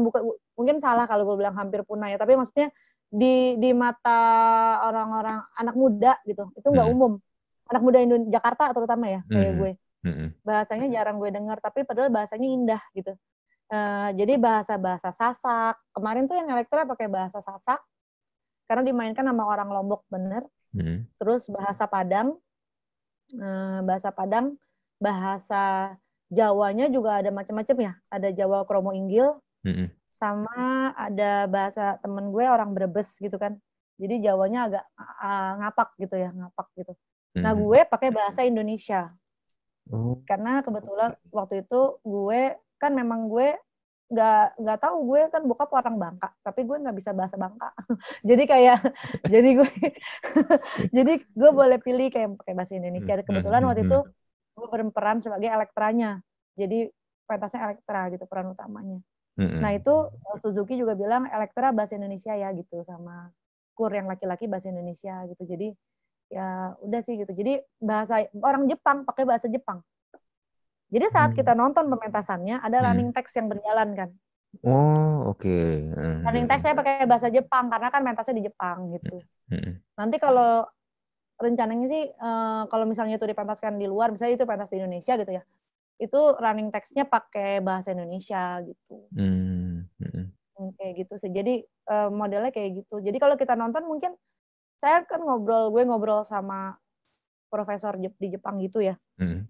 mungkin salah kalau gue bilang hampir punah ya. Tapi maksudnya di mata orang-orang anak muda gitu, itu nggak umum. Anak muda Jakarta terutama ya, kayak gue. Bahasanya jarang gue dengar, tapi padahal bahasanya indah gitu. Jadi bahasa Sasak. Kemarin tuh yang Elektra pakai bahasa Sasak, karena dimainkan sama orang Lombok bener. Terus bahasa Padang, bahasa Jawanya juga ada macam-macam ya. Ada Jawa Kromo Inggil, sama ada bahasa temen gue orang Brebes gitu kan. Jadi Jawanya agak ngapak gitu ya, ngapak gitu. Nah gue pakai bahasa Indonesia. Karena kebetulan waktu itu gue kan memang gue nggak tahu, gue kan bokap orang Bangka, tapi gue nggak bisa bahasa Bangka. Jadi kayak jadi gue boleh pilih kayak pakai bahasa Indonesia. Kebetulan waktu itu gue berperan sebagai elektranya. Jadi pentasnya Elektra gitu peran utamanya. Nah itu Suzuki juga bilang Elektra bahasa Indonesia ya gitu, sama Kur yang laki-laki bahasa Indonesia gitu. Jadi ya udah sih gitu. Jadi bahasa orang Jepang pakai bahasa Jepang. Jadi saat kita nonton pementasannya ada running text yang berjalan kan. Oh, oke. Running text saya pakai bahasa Jepang karena kan pentasnya di Jepang gitu. Nanti kalau rencananya sih kalau misalnya itu dipentaskan di luar, misalnya itu pentas di Indonesia gitu ya, itu running text-nya pakai bahasa Indonesia gitu. Kayak gitu sih. Jadi modelnya kayak gitu. Jadi kalau kita nonton mungkin saya kan gue ngobrol sama profesor di Jepang gitu ya.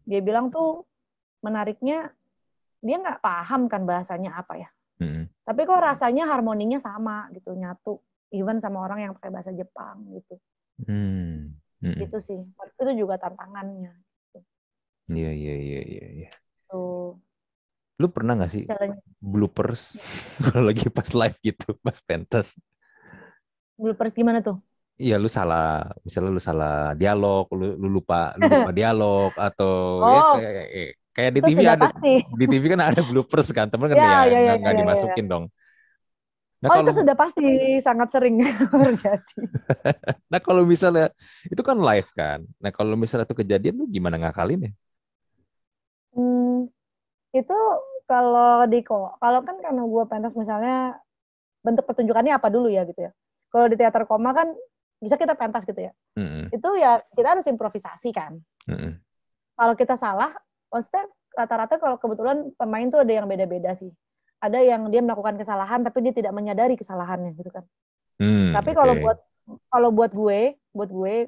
Dia bilang tuh menariknya dia nggak paham kan bahasanya apa ya. Tapi kok rasanya harmoninya sama gitu, nyatu. Even sama orang yang pakai bahasa Jepang gitu. Gitu sih. Itu juga tantangannya. Iya. Tuh. Lu pernah nggak sih bloopers kalau lagi pas live gitu, pas pentas? Bloopers gimana tuh? Iya, misalnya lu salah dialog, lu lupa dialog atau ya Oh, kayak di itu TV sudah ada, pasti. di TV kan ada bloopers kan, temen kan ya nggak Ya. dimasukin dong. Nah Oh, itu kalau sudah pasti sangat sering terjadi. nah kalau misalnya itu kan live kan, nah kalau misalnya itu kejadian lu gimana ngakalinnya? Itu kalau kan karena gue pentas misalnya bentuk pertunjukannya apa dulu ya gitu ya. Kalau di teater koma kan bisa kita pentas gitu ya. Itu ya kita harus improvisasi kan. Kalau kita salah, maksudnya rata-rata kalau kebetulan pemain tuh ada yang beda-beda sih. Ada yang dia melakukan kesalahan tapi dia tidak menyadari kesalahannya gitu kan. Tapi kalau buat gue,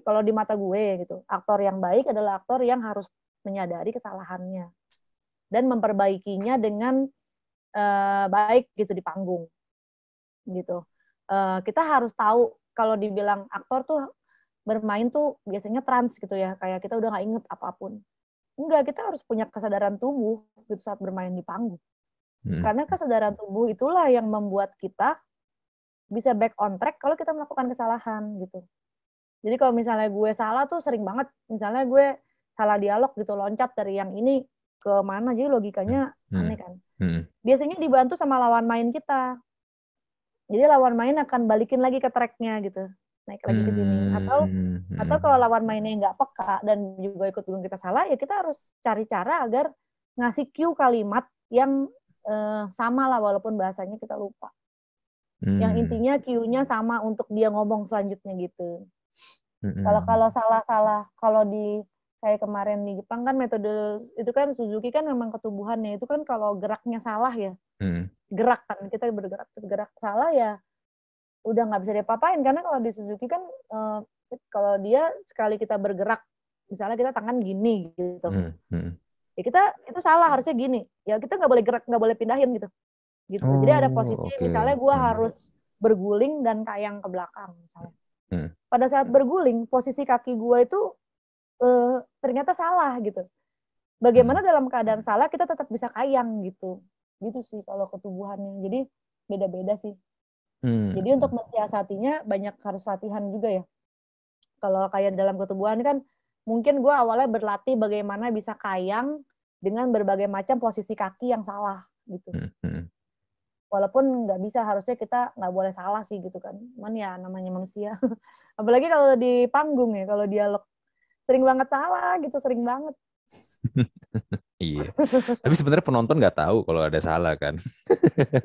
kalau di mata gue gitu, aktor yang baik adalah aktor yang harus menyadari kesalahannya dan memperbaikinya dengan baik gitu di panggung gitu. Kita harus tahu kalau dibilang aktor tuh bermain tuh biasanya trans gitu ya, kayak kita udah nggak inget apapun. Enggak, kita harus punya kesadaran tubuh gitu saat bermain di panggung. Karena kesadaran tubuh itulah yang membuat kita bisa back on track kalau kita melakukan kesalahan gitu. Jadi kalau misalnya gue salah tuh sering banget, misalnya gue salah dialog gitu, loncat dari yang ini ke mana, jadi logikanya aneh kan. Biasanya dibantu sama lawan main kita. Jadi lawan main akan balikin lagi ke tracknya gitu, naik lagi ke sini. Atau kalau lawan mainnya nggak peka dan juga ikut bilang kita salah, ya kita harus cari cara agar ngasih cue kalimat yang sama lah walaupun bahasanya kita lupa. Yang intinya cue-nya sama untuk dia ngomong selanjutnya gitu. Kalau salah-salah, kalau di kayak kemarin di Jepang kan metode itu kan Suzuki kan memang ketubuhannya itu kan kalau geraknya salah ya, gerak kan kita bergerak salah ya udah nggak bisa diapa-apain karena kalau di Suzuki kan kalau dia sekali kita bergerak misalnya kita tangan gini gitu ya kita itu salah harusnya gini ya kita nggak boleh gerak nggak boleh pindahin gitu jadi ada posisi misalnya gue harus berguling dan kayang ke belakang misalnya pada saat berguling posisi kaki gue itu ternyata salah gitu bagaimana dalam keadaan salah kita tetap bisa kayang gitu sih kalau ketubuhannya jadi beda-beda sih. Jadi untuk mensiasatinya banyak harus latihan juga ya. Kalau kayak dalam ketubuhan kan mungkin gue awalnya berlatih bagaimana bisa kayang dengan berbagai macam posisi kaki yang salah gitu. Walaupun nggak bisa, harusnya kita nggak boleh salah sih gitu kan. Cuman ya namanya manusia. Apalagi kalau di panggung ya, kalau dialog sering banget salah gitu, sering banget. Iya. Tapi sebenarnya penonton nggak tahu kalau ada salah kan.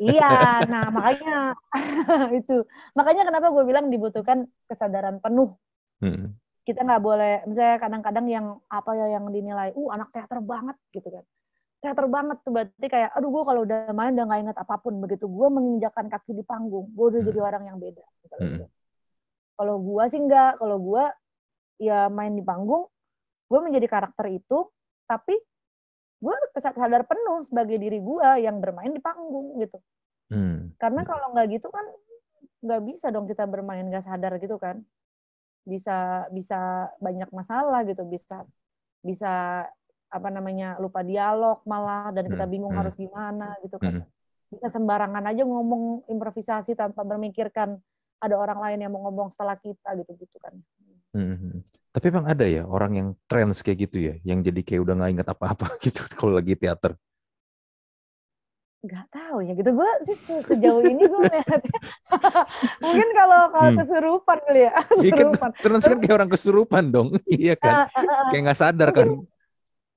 Iya, nah makanya itu. Makanya kenapa gue bilang dibutuhkan kesadaran penuh. Kita nggak boleh, misalnya kadang-kadang yang apa ya yang dinilai, anak teater banget gitu kan. Teater banget tuh berarti kayak, aduh gue kalau udah main udah nggak inget apapun. Begitu gue menginjakan kaki di panggung, gue udah jadi orang yang beda. Misalnya gitu. Kalau gue sih enggak. Kalau gue ya main di panggung, gue menjadi karakter itu, tapi gue sadar penuh sebagai diri gue yang bermain di panggung gitu. Karena kalau nggak gitu kan nggak bisa dong kita bermain nggak sadar gitu kan. Bisa banyak masalah gitu, bisa apa namanya lupa dialog malah, dan kita bingung harus gimana gitu kan. Bisa sembarangan aja ngomong improvisasi tanpa memikirkan ada orang lain yang mau ngomong setelah kita gitu kan. Tapi emang ada ya orang yang trends kayak gitu ya, yang jadi kayak udah nggak ingat apa-apa gitu kalau lagi teater. Nggak tahu ya gitu, gue sih sejauh ini gue melihatnya mungkin kalau kesurupan kali ya. Iya kan, Kesurupan. trans kan kayak orang kesurupan dong. Iya kan, kayak nggak sadar kan.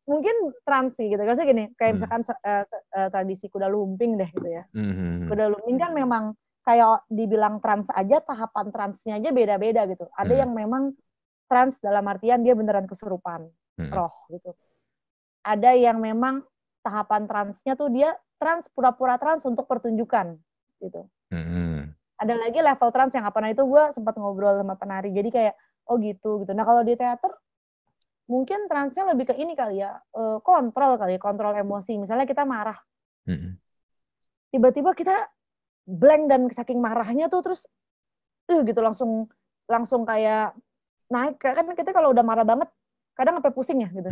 Mungkin trans sih gitu. Maksudnya gini, kayak misalkan tradisi kuda lumping deh gitu ya. Kuda lumping kan memang kayak dibilang trans aja, tahapan transnya aja beda-beda gitu. Ada yang memang trans dalam artian dia beneran kesurupan roh gitu. Ada yang memang tahapan transnya tuh dia trans, pura-pura trans untuk pertunjukan gitu. Ada lagi level trans yang apa, nah itu gue sempat ngobrol sama penari, jadi kayak oh gitu. Nah kalau di teater mungkin transnya lebih ke ini kali ya, kontrol emosi. Misalnya kita marah, tiba-tiba kita blank dan saking marahnya tuh terus gitu langsung kayak naik. Kan kita kalau udah marah banget kadang sampai pusing ya gitu.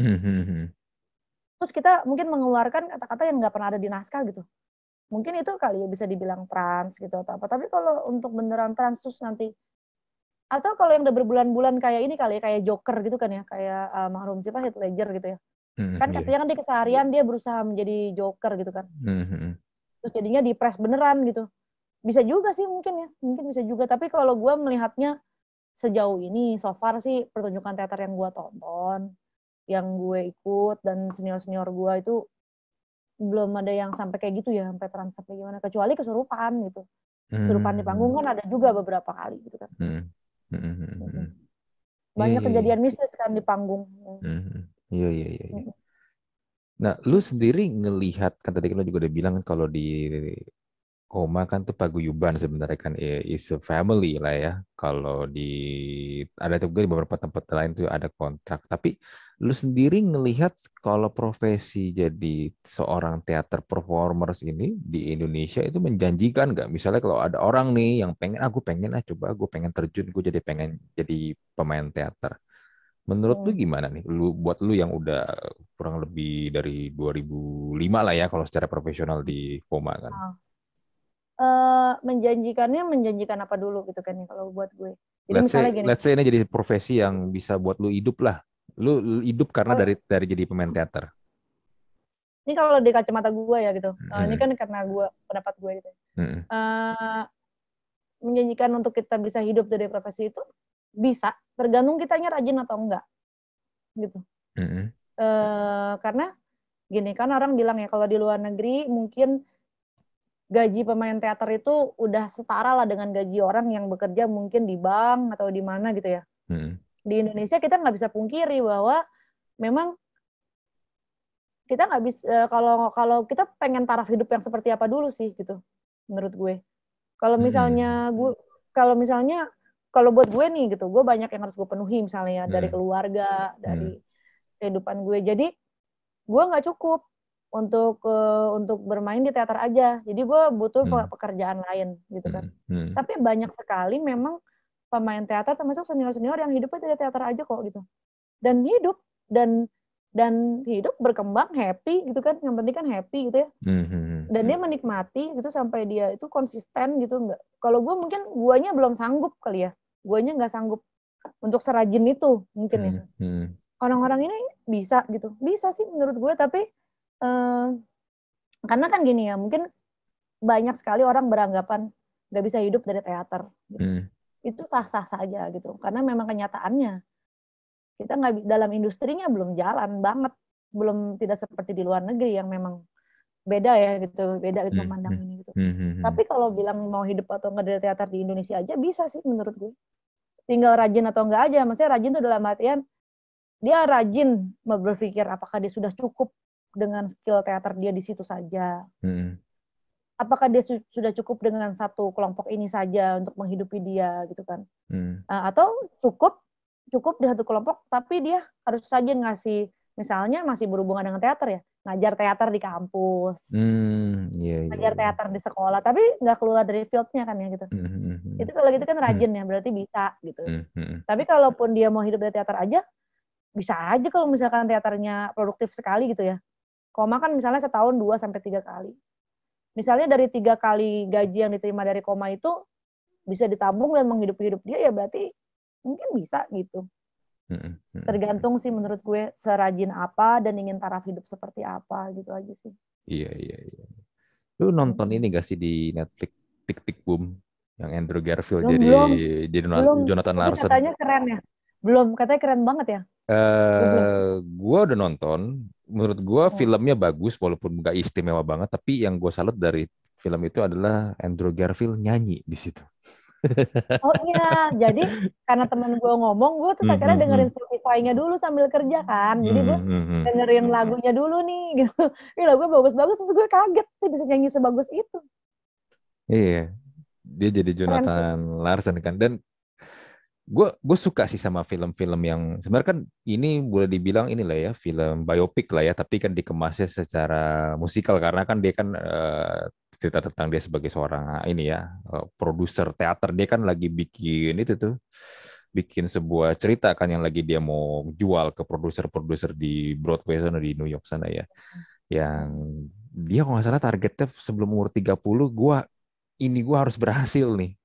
Terus kita mungkin mengeluarkan kata-kata yang nggak pernah ada di naskah gitu. Mungkin itu kali ya bisa dibilang trans gitu atau apa. Tapi kalau untuk beneran trans terus nanti, atau kalau yang udah berbulan-bulan kayak ini kali ya, kayak Joker gitu kan ya, kayak almarhum siapa, Heath Ledger gitu ya. Kan katanya kan di keseharian dia berusaha menjadi Joker gitu kan. Terus jadinya depres beneran gitu. Bisa juga sih mungkin ya, mungkin bisa juga. Tapi kalau gue melihatnya sejauh ini, so far sih pertunjukan teater yang gue tonton, yang gue ikut, dan senior-senior gue itu belum ada yang sampai kayak gitu ya, sampai trans sampai gimana, kecuali kesurupan gitu. Kesurupan di panggung kan ada juga beberapa kali gitu kan. Banyak kejadian mistis kan di panggung. Iya. Nah, lu sendiri ngelihat, kan tadi kan lu juga udah bilang kan kalau di Koma kan tuh paguyuban sebenarnya kan, is a family lah ya. Kalau ada juga di beberapa tempat lain tuh ada kontrak. Tapi lu sendiri ngelihat kalau profesi jadi seorang teater performers ini di Indonesia itu menjanjikan nggak? Misalnya kalau ada orang nih yang pengen, aku pengen coba, gue pengen terjun, gue pengen jadi pemain teater. Menurut lu gimana nih? Buat lu yang udah kurang lebih dari 2005 lah ya kalau secara profesional di Koma kan. Menjanjikan apa dulu gitu kan ya kalau buat gue. Jadi Let's misalnya gini. say ini jadi profesi yang bisa buat lu hidup lah. Lu hidup karena dari jadi pemain teater. Ini kalau di kacamata gue ya gitu. Ini kan karena pendapat gue gitu. Menjanjikan untuk kita bisa hidup dari profesi itu bisa, tergantung kitanya rajin atau enggak gitu. Karena gini kan orang bilang ya, kalau di luar negeri mungkin gaji pemain teater itu udah setara lah dengan gaji orang yang bekerja mungkin di bank atau di mana gitu ya. Di Indonesia kita nggak bisa pungkiri bahwa memang kita nggak bisa, kalau kita pengen taraf hidup yang seperti apa dulu sih gitu menurut gue. Kalau misalnya buat gue nih gitu, gue banyak yang harus gue penuhi misalnya dari keluarga, dari kehidupan gue. Jadi gue nggak cukup untuk bermain di teater aja. Jadi gue butuh pekerjaan lain gitu kan. Tapi banyak sekali memang pemain teater termasuk senior-senior yang hidupnya dari teater aja kok gitu. Dan hidup dan hidup berkembang happy gitu kan. Yang penting kan happy gitu ya. Dan dia menikmati gitu sampai dia itu konsisten gitu. Enggak. Kalau gue mungkin guanya belum sanggup kali ya. Guanya nggak sanggup untuk serajin itu mungkin ya. Orang-orang ini bisa gitu. Bisa sih menurut gue, tapi karena kan gini ya, mungkin banyak sekali orang beranggapan nggak bisa hidup dari teater. Gitu. Itu sah-sah saja gitu. Karena memang kenyataannya kita nggak, dalam industrinya belum jalan banget, belum tidak seperti di luar negeri yang memang beda ya gitu, beda gitu memandang ini gitu. Tapi kalau bilang mau hidup atau nggak dari teater di Indonesia aja bisa sih menurut gue. Tinggal rajin atau enggak aja. Maksudnya rajin itu dalam artian dia rajin berpikir apakah dia sudah cukup dengan skill teater dia di situ saja. apakah dia sudah cukup dengan satu kelompok ini saja untuk menghidupi dia gitu kan. Atau cukup di satu kelompok tapi dia harus rajin ngasih, misalnya masih berhubungan dengan teater ya, ngajar teater di kampus, ngajar teater di sekolah, tapi nggak keluar dari fieldnya kan ya gitu. Itu kalau gitu kan rajin ya, berarti bisa gitu. Tapi kalaupun dia mau hidup dari teater aja, bisa aja kalau misalkan teaternya produktif sekali gitu ya. Koma kan misalnya setahun 2-3 kali. Misalnya dari 3 kali gaji yang diterima dari Koma itu bisa ditabung dan menghidup-hidup dia, ya berarti mungkin bisa gitu. Tergantung sih menurut gue serajin apa dan ingin taraf hidup seperti apa gitu aja sih. Iya. Lu nonton ini gak sih di Netflix Tik Tik Boom yang Andrew Garfield jadi Jonathan Larson? Katanya keren ya. Belum, katanya keren banget ya. Gue udah nonton. Menurut gue filmnya bagus walaupun gak istimewa banget. Tapi yang gue salut dari film itu adalah Andrew Garfield nyanyi di situ. Oh iya, jadi karena temen gue ngomong, gue tuh akhirnya dengerin Spotify-nya dulu sambil kerja kan. Jadi gue dengerin lagunya dulu nih gitu. Ih, lagunya bagus-bagus, terus gue kaget sih bisa nyanyi sebagus itu. Iya, dia jadi Jonathan Larson kan. Dan gue suka sih sama film-film yang sebenarnya kan ini boleh dibilang inilah ya film biopik lah ya, tapi kan dikemasnya secara musikal karena kan dia kan cerita tentang dia sebagai seorang ini ya produser teater. Dia kan lagi bikin itu tuh, bikin sebuah cerita kan yang lagi dia mau jual ke produser-produser di Broadway sana di New York sana ya. Yang dia kalau nggak salah targetnya sebelum umur 30 gue harus berhasil nih.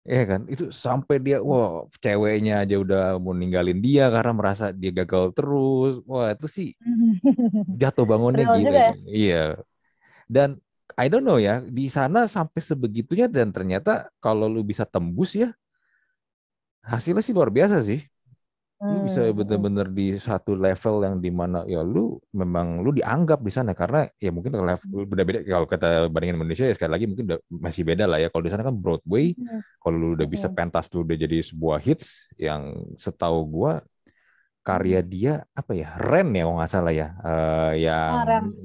Iya kan, itu sampai dia, wah ceweknya aja udah mau ninggalin dia karena merasa dia gagal terus. Wah itu sih jatuh bangunnya Real gila. juga ya. Iya. Dan I don't know ya, di sana sampai sebegitunya dan ternyata kalau lu bisa tembus ya, hasilnya sih luar biasa sih. Lu bisa bener-bener di satu level yang dimana ya lu memang lu dianggap di sana karena ya mungkin level beda-beda kalau kita bandingin Indonesia ya sekali lagi mungkin masih beda lah ya. Kalau di sana kan Broadway, kalau lu udah bisa pentas lu udah jadi sebuah hits yang setahu gua karya dia apa ya Ren ya kalau nggak salah ya yang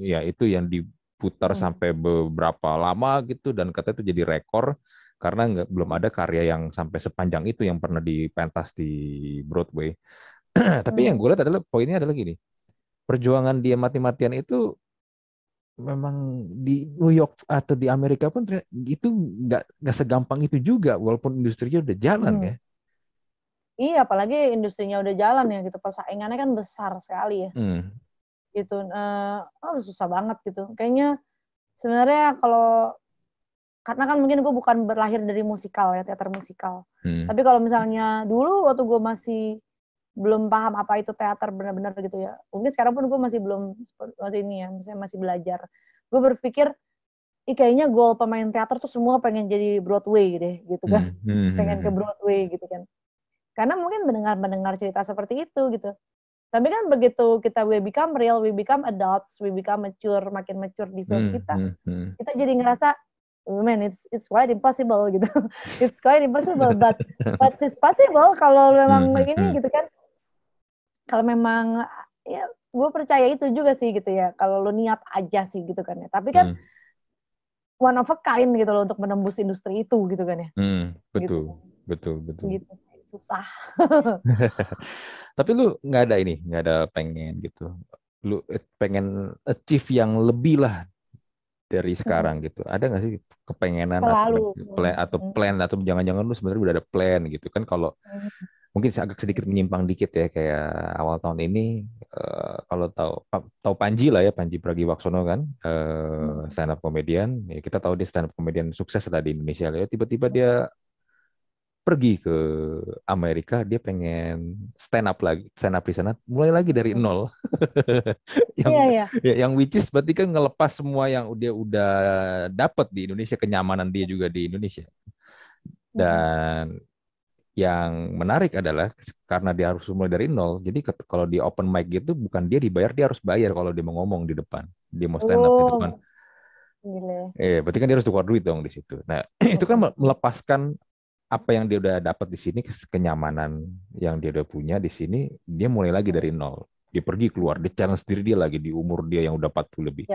ya itu yang diputar sampai beberapa lama gitu dan katanya itu jadi rekor karena belum ada karya yang sampai sepanjang itu yang pernah dipentas di Broadway. Tapi yang gue lihat adalah poinnya adalah gini, perjuangan dia mati-matian itu memang di New York atau di Amerika pun itu nggak segampang itu juga walaupun industrinya udah jalan ya. Iya, apalagi industrinya udah jalan ya gitu, persaingannya kan besar sekali ya. Gitu, susah banget gitu. Kayaknya sebenarnya kalau karena kan mungkin gue bukan berlahir dari musikal ya, teater musikal. Tapi kalau misalnya dulu waktu gue masih belum paham apa itu teater benar-benar gitu ya. Mungkin sekarang pun gue masih ini ya, misalnya masih belajar. Gue berpikir, kayaknya goal pemain teater tuh semua pengen jadi Broadway deh, gitu kan. Pengen ke Broadway gitu kan. Karena mungkin mendengar cerita seperti itu gitu. Tapi kan begitu kita we become real, we become adults, we become mature, makin mature di field kita jadi ngerasa, oh man, it's quite impossible gitu. It's quite impossible, but it's possible kalau memang ini gitu kan. Kalau memang ya gue percaya itu juga sih gitu ya. Kalau lo niat aja sih gitu kan ya. Tapi kan one of a kind gitu loh untuk menembus industri itu gitu kan ya. Betul. Gitu. Susah. Tapi lu nggak ada pengen gitu. Lu pengen achieve yang lebih lah dari sekarang gitu. Ada nggak sih kepengenan atau plan atau jangan-jangan lu sebenarnya udah ada plan gitu kan kalau mungkin agak sedikit menyimpang dikit ya kayak awal tahun ini kalau tahu Panji lah ya Panji Pragiwaksono kan stand up comedian ya kita tahu dia stand up comedian sukses lah di Indonesia ya tiba-tiba dia pergi ke Amerika dia pengen stand up di sana mulai lagi dari nol yang which is berarti kan ngelepas semua yang dia udah dapat di Indonesia kenyamanan dia juga di Indonesia dan yang menarik adalah karena dia harus mulai dari nol jadi kalau di open mic gitu bukan dia dibayar dia harus bayar kalau dia mau ngomong di depan dia mau stand up di depan berarti kan dia harus tukar duit dong di situ nah itu kan melepaskan apa yang dia udah dapat di sini kenyamanan yang dia udah punya di sini dia mulai lagi dari nol dia pergi keluar dia challenge diri dia lagi di umur dia yang udah 40 lebih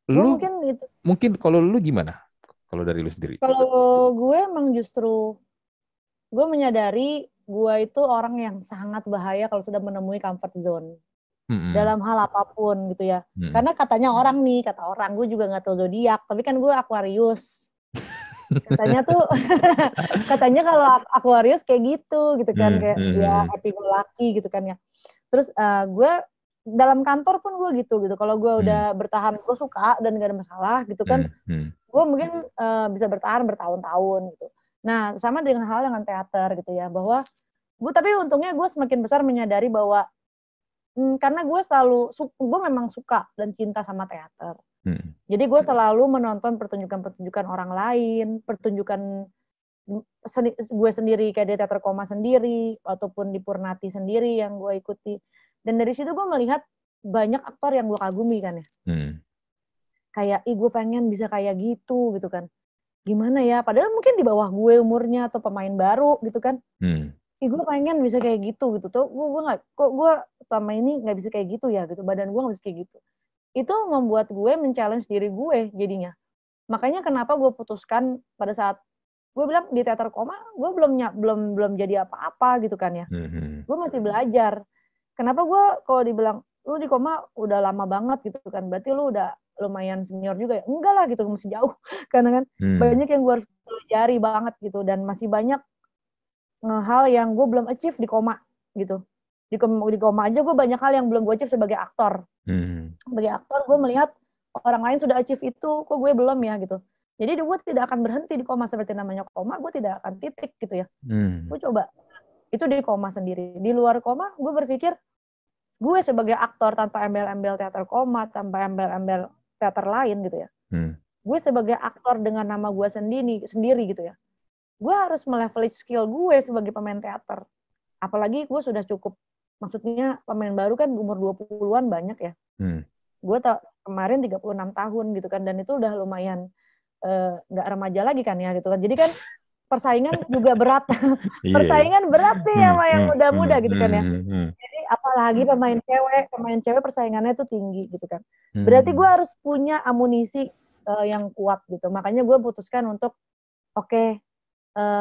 Gue Lu mungkin itu. mungkin kalau lu gimana? Kalau dari lu sendiri? Kalau gue emang justru gue menyadari gue itu orang yang sangat bahaya kalau sudah menemui comfort zone Mm-mm. dalam hal apapun gitu ya. Mm-mm. Karena kata orang gue juga nggak tahu zodiak, tapi kan gue Aquarius. Katanya tuh katanya kalau Aquarius kayak gitu kan, kayak ya Mm-mm. happy go lucky gitu kan ya. Terus gue dalam kantor pun gue gitu. Kalau gue Mm-mm. udah bertahan, gue suka dan gak ada masalah gitu kan. Mm-mm. Gue mungkin bisa bertahan bertahun-tahun gitu. Nah, sama dengan hal dengan teater gitu ya, bahwa gue, tapi untungnya gue semakin besar menyadari bahwa karena gue memang suka dan cinta sama teater. Mm-mm. Jadi gue selalu menonton pertunjukan-pertunjukan orang lain, pertunjukan gue sendiri kayak di Teater Koma sendiri, ataupun di Purnati sendiri yang gue ikuti. Dan dari situ gue melihat banyak aktor yang gue kagumi kan ya. Mm-mm. Kayak, gue pengen bisa kayak gitu kan. Gimana ya, padahal mungkin di bawah gue umurnya atau pemain baru gitu kan. Mm-mm. Gue pengen bisa kayak gitu tuh gue nggak, kok gue selama ini nggak bisa kayak gitu ya gitu, badan gue nggak bisa kayak gitu. Itu membuat gue men-challenge diri gue jadinya. Makanya kenapa gue putuskan pada saat gue bilang di Teater Koma gue belum jadi apa-apa gitu kan ya. Mm-mm. Gue masih belajar. Kenapa gue kalau dibilang lu di Koma udah lama banget gitu kan, berarti lu udah lumayan senior juga ya? Enggak lah gitu, masih jauh. Karena kan Mm. banyak yang gue harus pelajari banget gitu, dan masih banyak hal yang gue belum achieve di Koma gitu. Di Koma aja gue banyak hal yang belum gue achieve sebagai aktor. Mm. Sebagai aktor gue melihat orang lain sudah achieve itu, kok gue belum ya gitu. Jadi gue tidak akan berhenti di Koma, seperti namanya Koma, gue tidak akan titik gitu ya. Mm. Gue coba itu di Koma sendiri. Di luar Koma gue berpikir gue sebagai aktor tanpa embel-embel teater Koma, tanpa embel-embel teater lain gitu ya. Mm. Gue sebagai aktor dengan nama gue sendiri gitu ya. Gue harus meleverage skill gue sebagai pemain teater. Apalagi gue sudah cukup, maksudnya pemain baru kan umur 20-an banyak ya. Mm. Gue kemarin 36 tahun gitu kan, dan itu udah lumayan nggak remaja lagi kan ya gitu kan. Jadi kan persaingan juga berat. Iya, iya. Persaingan berat nih Mm. sama yang Mm. muda-muda Mm. gitu kan ya. Mm. Jadi apalagi pemain cewek persaingannya tuh tinggi gitu kan. Berarti gue Mm. harus punya amunisi yang kuat gitu. Makanya gue putuskan untuk oke,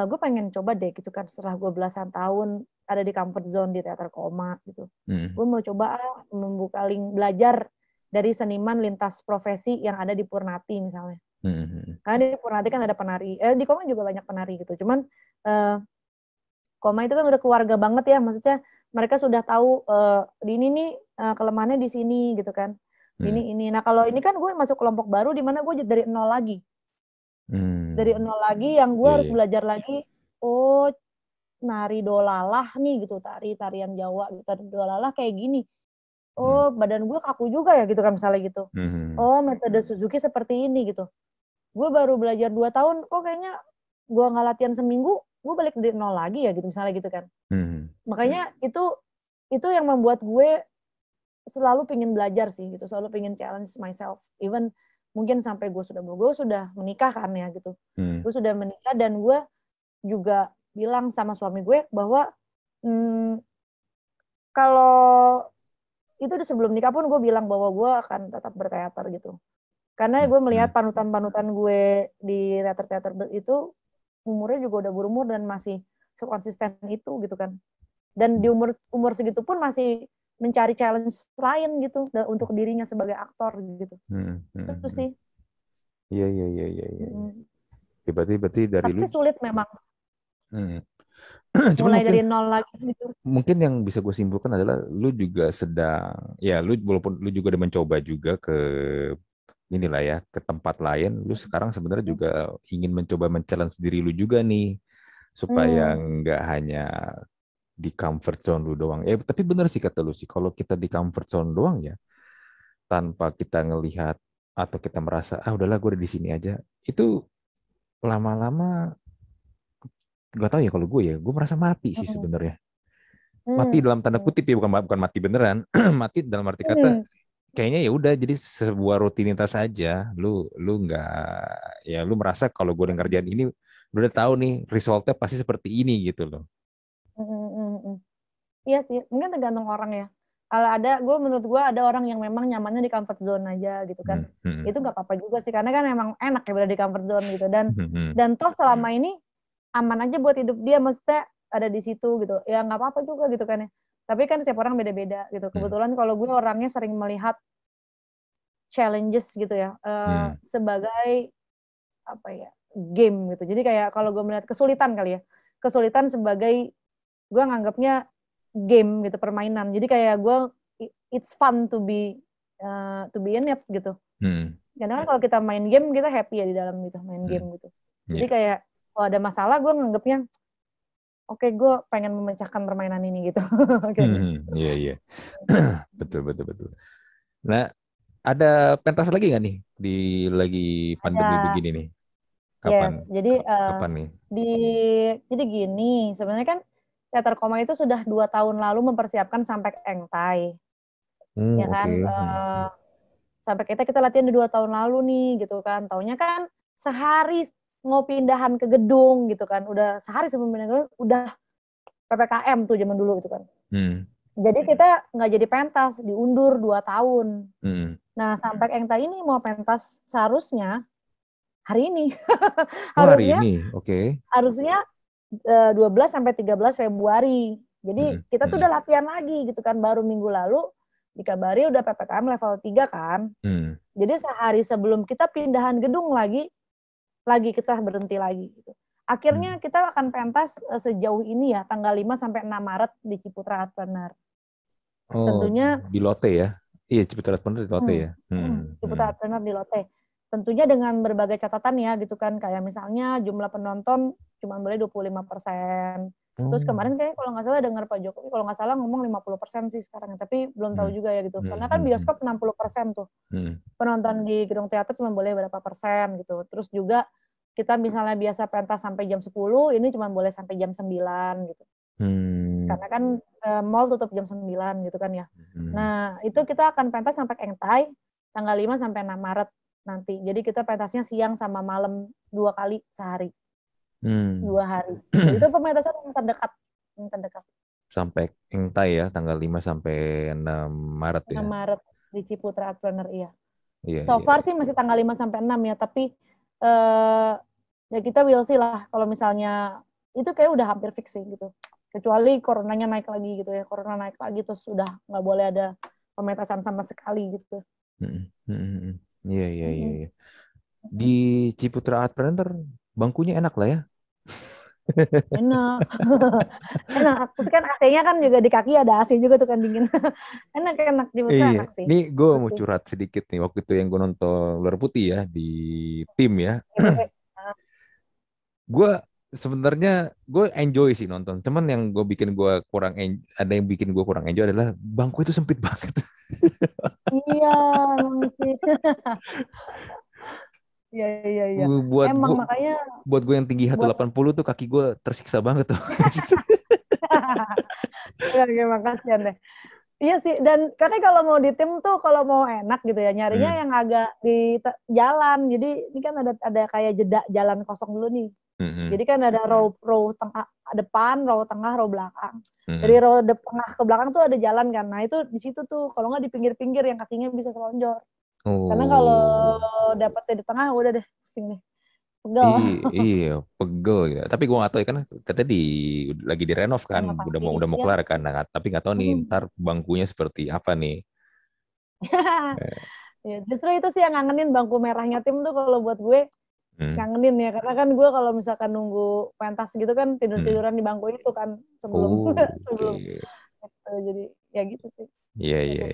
gue pengen coba deh gitu kan, setelah gue belasan tahun ada di comfort zone di Teater Koma gitu. Mm. Gue mau coba membuka link belajar dari seniman lintas profesi yang ada di Purnati misalnya. Mm. Karena di Purnati kan ada penari, di Koma juga banyak penari gitu. Cuman Koma itu kan udah keluarga banget ya, maksudnya mereka sudah tahu di ini nih kelemahannya di sini gitu kan. Mm. Ini. Nah kalau ini kan gue masuk kelompok baru di mana gue dari nol lagi. Dari Mm. nol lagi yang gue Iya, harus iya. belajar lagi. Oh, nari dolalah nih gitu, tarian Jawa gitu. Tari dolalah kayak gini. Mm. Oh, badan gue kaku juga ya gitu kan misalnya gitu. Mm. Oh, metode Suzuki seperti ini gitu. Gue baru belajar 2 tahun, kok kayaknya gue nggak latihan seminggu, gue balik dari nol lagi ya gitu misalnya gitu kan. Mm. Makanya itu yang membuat gue selalu pengen belajar sih gitu, selalu pengen challenge myself. Even mungkin sampai gue sudah menikah kan ya gitu. Mm. Gue sudah menikah dan gue juga bilang sama suami gue bahwa kalau itu sebelum nikah pun gue bilang bahwa gue akan tetap berteater gitu. Karena gue melihat Mm. panutan-panutan gue di teater-teater itu umurnya juga udah berumur dan masih sekonsisten itu gitu kan. Dan di umur segitu pun masih mencari challenge lain gitu untuk dirinya sebagai aktor gitu. Mm. Itu Mm. sih. Iya, iya, iya, iya, iya. Ya, berarti dari lu. Tapi sulit memang Mm. Cuman mulai mungkin dari nol lagi gitu. mungkin yang bisa gue simpulkan adalah lu juga sedang, ya lu walaupun lu juga udah mencoba juga ke inilah ya, ke tempat lain, lu sekarang sebenarnya juga ingin mencoba men-challenge diri lu juga nih, supaya Hmm. nggak hanya di comfort zone lu doang. Tapi bener sih kata lu sih, kalau kita di comfort zone doang ya, tanpa kita ngelihat atau kita merasa udahlah gue udah di sini aja, itu lama-lama nggak tahu ya, kalau gue merasa mati sih Hmm. sebenarnya. Mati Hmm. dalam tanda kutip ya, bukan mati beneran. Mati dalam arti kata Hmm. kayaknya ya udah jadi sebuah rutinitas saja. Lu nggak, ya lu merasa kalau gue ngerjain ini udah tahu nih resultnya pasti seperti ini gitu loh. Hmm. Hmm. Iya sih, mungkin tergantung orang ya. menurut gue ada orang yang memang nyamannya di comfort zone aja gitu kan. Itu nggak apa-apa juga sih, karena kan memang enak ya berada di comfort zone gitu. Dan toh selama ini aman aja buat hidup dia, maksudnya ada di situ gitu. Ya nggak apa-apa juga gitu kan ya. Tapi kan setiap orang beda-beda gitu. Kebetulan kalau gue orangnya sering melihat challenges gitu ya, sebagai apa ya, game gitu. Jadi kayak kalau gue melihat kesulitan kali ya, kesulitan sebagai gue nganggapnya game gitu, permainan. Jadi kayak gue it's fun to be in it gitu. Karena kan kalau kita main game kita happy ya di dalam gitu, main game gitu. Jadi kayak kalau ada masalah gue nganggapnya oke, gue pengen memecahkan permainan ini gitu. Iya. Betul. Nah, ada pentas lagi nggak nih di lagi pandemi begini nih? Kapan? Yes, jadi Kapan nih? jadi gini, sebenarnya kan Teater Koma itu sudah 2 tahun lalu mempersiapkan Sampai Engtai, ya kan? Sampai kita latihan di 2 tahun lalu nih, gitu kan? Taunya kan sehari mau pindahan ke gedung, gitu kan? Udah sehari sebelum pindah ke gedung, udah PPKM tuh zaman dulu, gitu kan? Jadi kita nggak jadi pentas, diundur 2 tahun. Nah, Sampai Engtai ini mau pentas seharusnya hari ini. Hari ini, oke. Harusnya 12 sampai 13 Februari. Jadi kita tuh udah latihan lagi gitu kan, baru minggu lalu dikabari udah PPKM level 3 kan. Jadi sehari sebelum kita pindahan gedung lagi kita berhenti lagi gitu. Akhirnya kita akan pentas sejauh ini ya, tanggal 5 sampai 6 Maret di Ciputra Art Planner. Tentunya di Lotte ya. Iya, Ciputra Art Planner di Lotte ya. Ciputra Art Planner di Lotte. Tentunya dengan berbagai catatan ya gitu kan, kayak misalnya jumlah penonton cuma boleh 25%. Terus kemarin kayak kalau nggak salah dengar Pak Jokowi kalau nggak salah ngomong 50% sih sekarang, tapi belum tahu juga ya gitu. Karena kan bioskop 60% tuh. Penonton di gedung teater cuma boleh berapa persen gitu. Terus juga kita misalnya biasa pentas sampai jam 10, ini cuma boleh sampai jam 9 gitu. Karena kan mall tutup jam 9 gitu kan ya. Nah, itu kita akan pentas sampai Engtai tanggal 5 sampai 6 Maret nanti. Jadi kita pentasnya siang sama malam 2 kali sehari. 2 hari. Jadi itu pementasan yang terdekat. Sampai Engtai ya, tanggal 5 sampai 6 Maret ya. 6 Maret di Ciputra Art Planner, iya. So far sih masih tanggal 5 sampai 6 ya, tapi ya kita will see lah kalau misalnya itu kayak udah hampir fix sih gitu. Kecuali coronanya naik lagi gitu ya. Corona naik lagi terus udah nggak boleh ada pementasan sama sekali gitu. Iya. Di Ciputra Art Planner bangkunya enak lah ya. Enak. Terus kan AC-nya kan juga di kaki ada AC juga tuh kan dingin. enak di Ciputra enak sih. Nih gue mau curhat sedikit nih, waktu itu yang gue nonton Ular Putih ya di tim ya. Gue sebenarnya gue enjoy sih nonton. Cuman yang gue bikin gue ada yang bikin gue kurang enjoy adalah bangku itu sempit banget. Iya, emang sih. Iya. Makanya buat gue yang tinggi 180 tuh kaki gue tersiksa banget tuh. Ya, makasih deh. Iya sih, dan karena kalau mau di tim tuh kalau mau enak gitu ya, nyarinya yang agak di jalan. Jadi ini kan ada kayak jeda jalan kosong dulu nih. Jadi kan ada row tengah depan, row tengah, row belakang. Dari row tengah ke belakang tuh ada jalan kan. Nah, itu di situ tuh kalau nggak di pinggir-pinggir yang kakinya bisa selonjor. Karena kalau dapetnya di tengah udah deh pusing nih. Pegel. Iya, pegel ya. Tapi gue nggak tahu ya, kan katanya lagi direnov kan, udah mau kelar kan. Nah, tapi nggak tahu nih ntar bangkunya seperti apa nih. Ya, justru itu sih yang ngangenin bangku merahnya tim tuh kalau buat gue ngangenin ya, karena kan gue kalau misalkan nunggu pentas gitu kan tiduran di bangku itu kan sebelum gitu. Jadi ya gitu sih. Iya.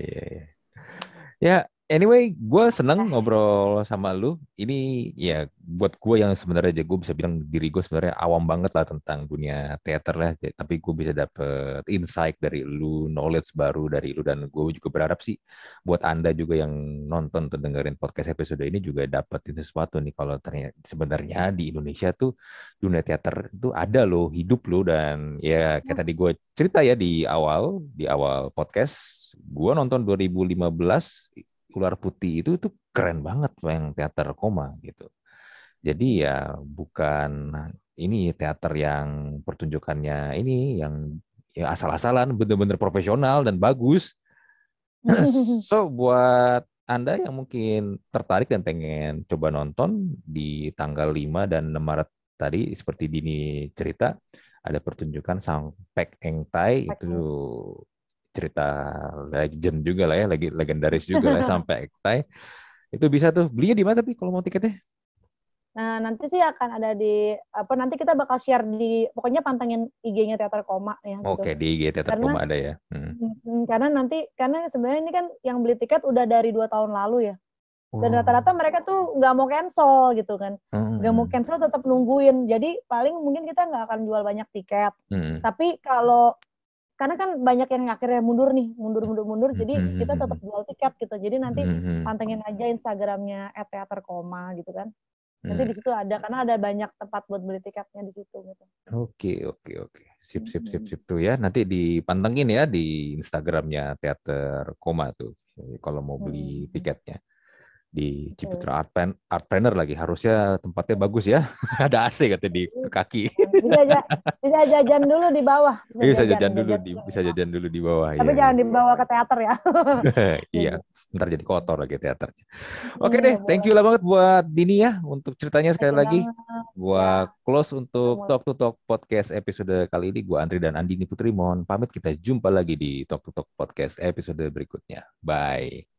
Ya, anyway, gue seneng ngobrol sama lu. Ini ya buat gue yang sebenarnya aja gue bisa bilang diri gue sebenarnya awam banget lah tentang dunia teater lah. Tapi gue bisa dapet insight dari lu, knowledge baru dari lu, dan gue juga berharap sih buat Anda juga yang nonton atau dengerin podcast episode ini juga dapetin sesuatu nih, kalau ternyata sebenarnya di Indonesia tuh dunia teater itu ada loh, hidup loh. Dan ya kayak tadi gue cerita ya di awal podcast, gue nonton 2015 Ular Putih itu keren banget yang teater koma gitu. Jadi ya bukan ini teater yang pertunjukannya ini yang ya asal-asalan, bener-bener profesional dan bagus. So buat Anda yang mungkin tertarik dan pengen coba nonton di tanggal 5 dan 6 Maret tadi seperti Dini cerita, ada pertunjukan Sang Pek Eng Tai, itu cerita legend juga lah ya, legendaris juga lah ya, Sang Pek Eng Tai. Itu bisa tuh. Belinya di mana tapi kalau mau tiketnya? Nah, nanti sih akan ada nanti kita bakal share pokoknya pantengin IG-nya Teater Koma ya gitu. Oke, di IG Teater Koma ada ya. Karena sebenarnya ini kan yang beli tiket udah dari 2 tahun lalu ya. Dan rata-rata mereka tuh nggak mau cancel gitu kan. Nggak mau cancel, tetap nungguin. Jadi paling mungkin kita nggak akan jual banyak tiket. Tapi karena kan banyak yang akhirnya mundur. Jadi kita tetap jual tiket gitu. Jadi nanti pantengin aja Instagramnya @teaterkoma gitu kan. Nanti di situ ada, karena ada banyak tempat buat beli tiketnya di situ gitu. Oke. Sip tuh ya. Nanti dipantengin ya di Instagramnya Teater Koma tuh. Kalau mau beli tiketnya. Di Ciputra Artpreneur lagi. Harusnya tempatnya bagus ya. Ada AC katanya di kaki. Bisa jajan dulu di bawah. Bisa jajan dulu di bawah. Tapi jangan dibawa ke teater ya. Iya. Ntar jadi kotor lagi teaternya. Oke deh, thank you lah banget buat Dini ya untuk ceritanya sekali lagi. Gua close untuk Talk to Talk podcast episode kali ini. Gua Andri dan Andini Putri mohon pamit. Kita jumpa lagi di Talk to Talk podcast episode berikutnya. Bye.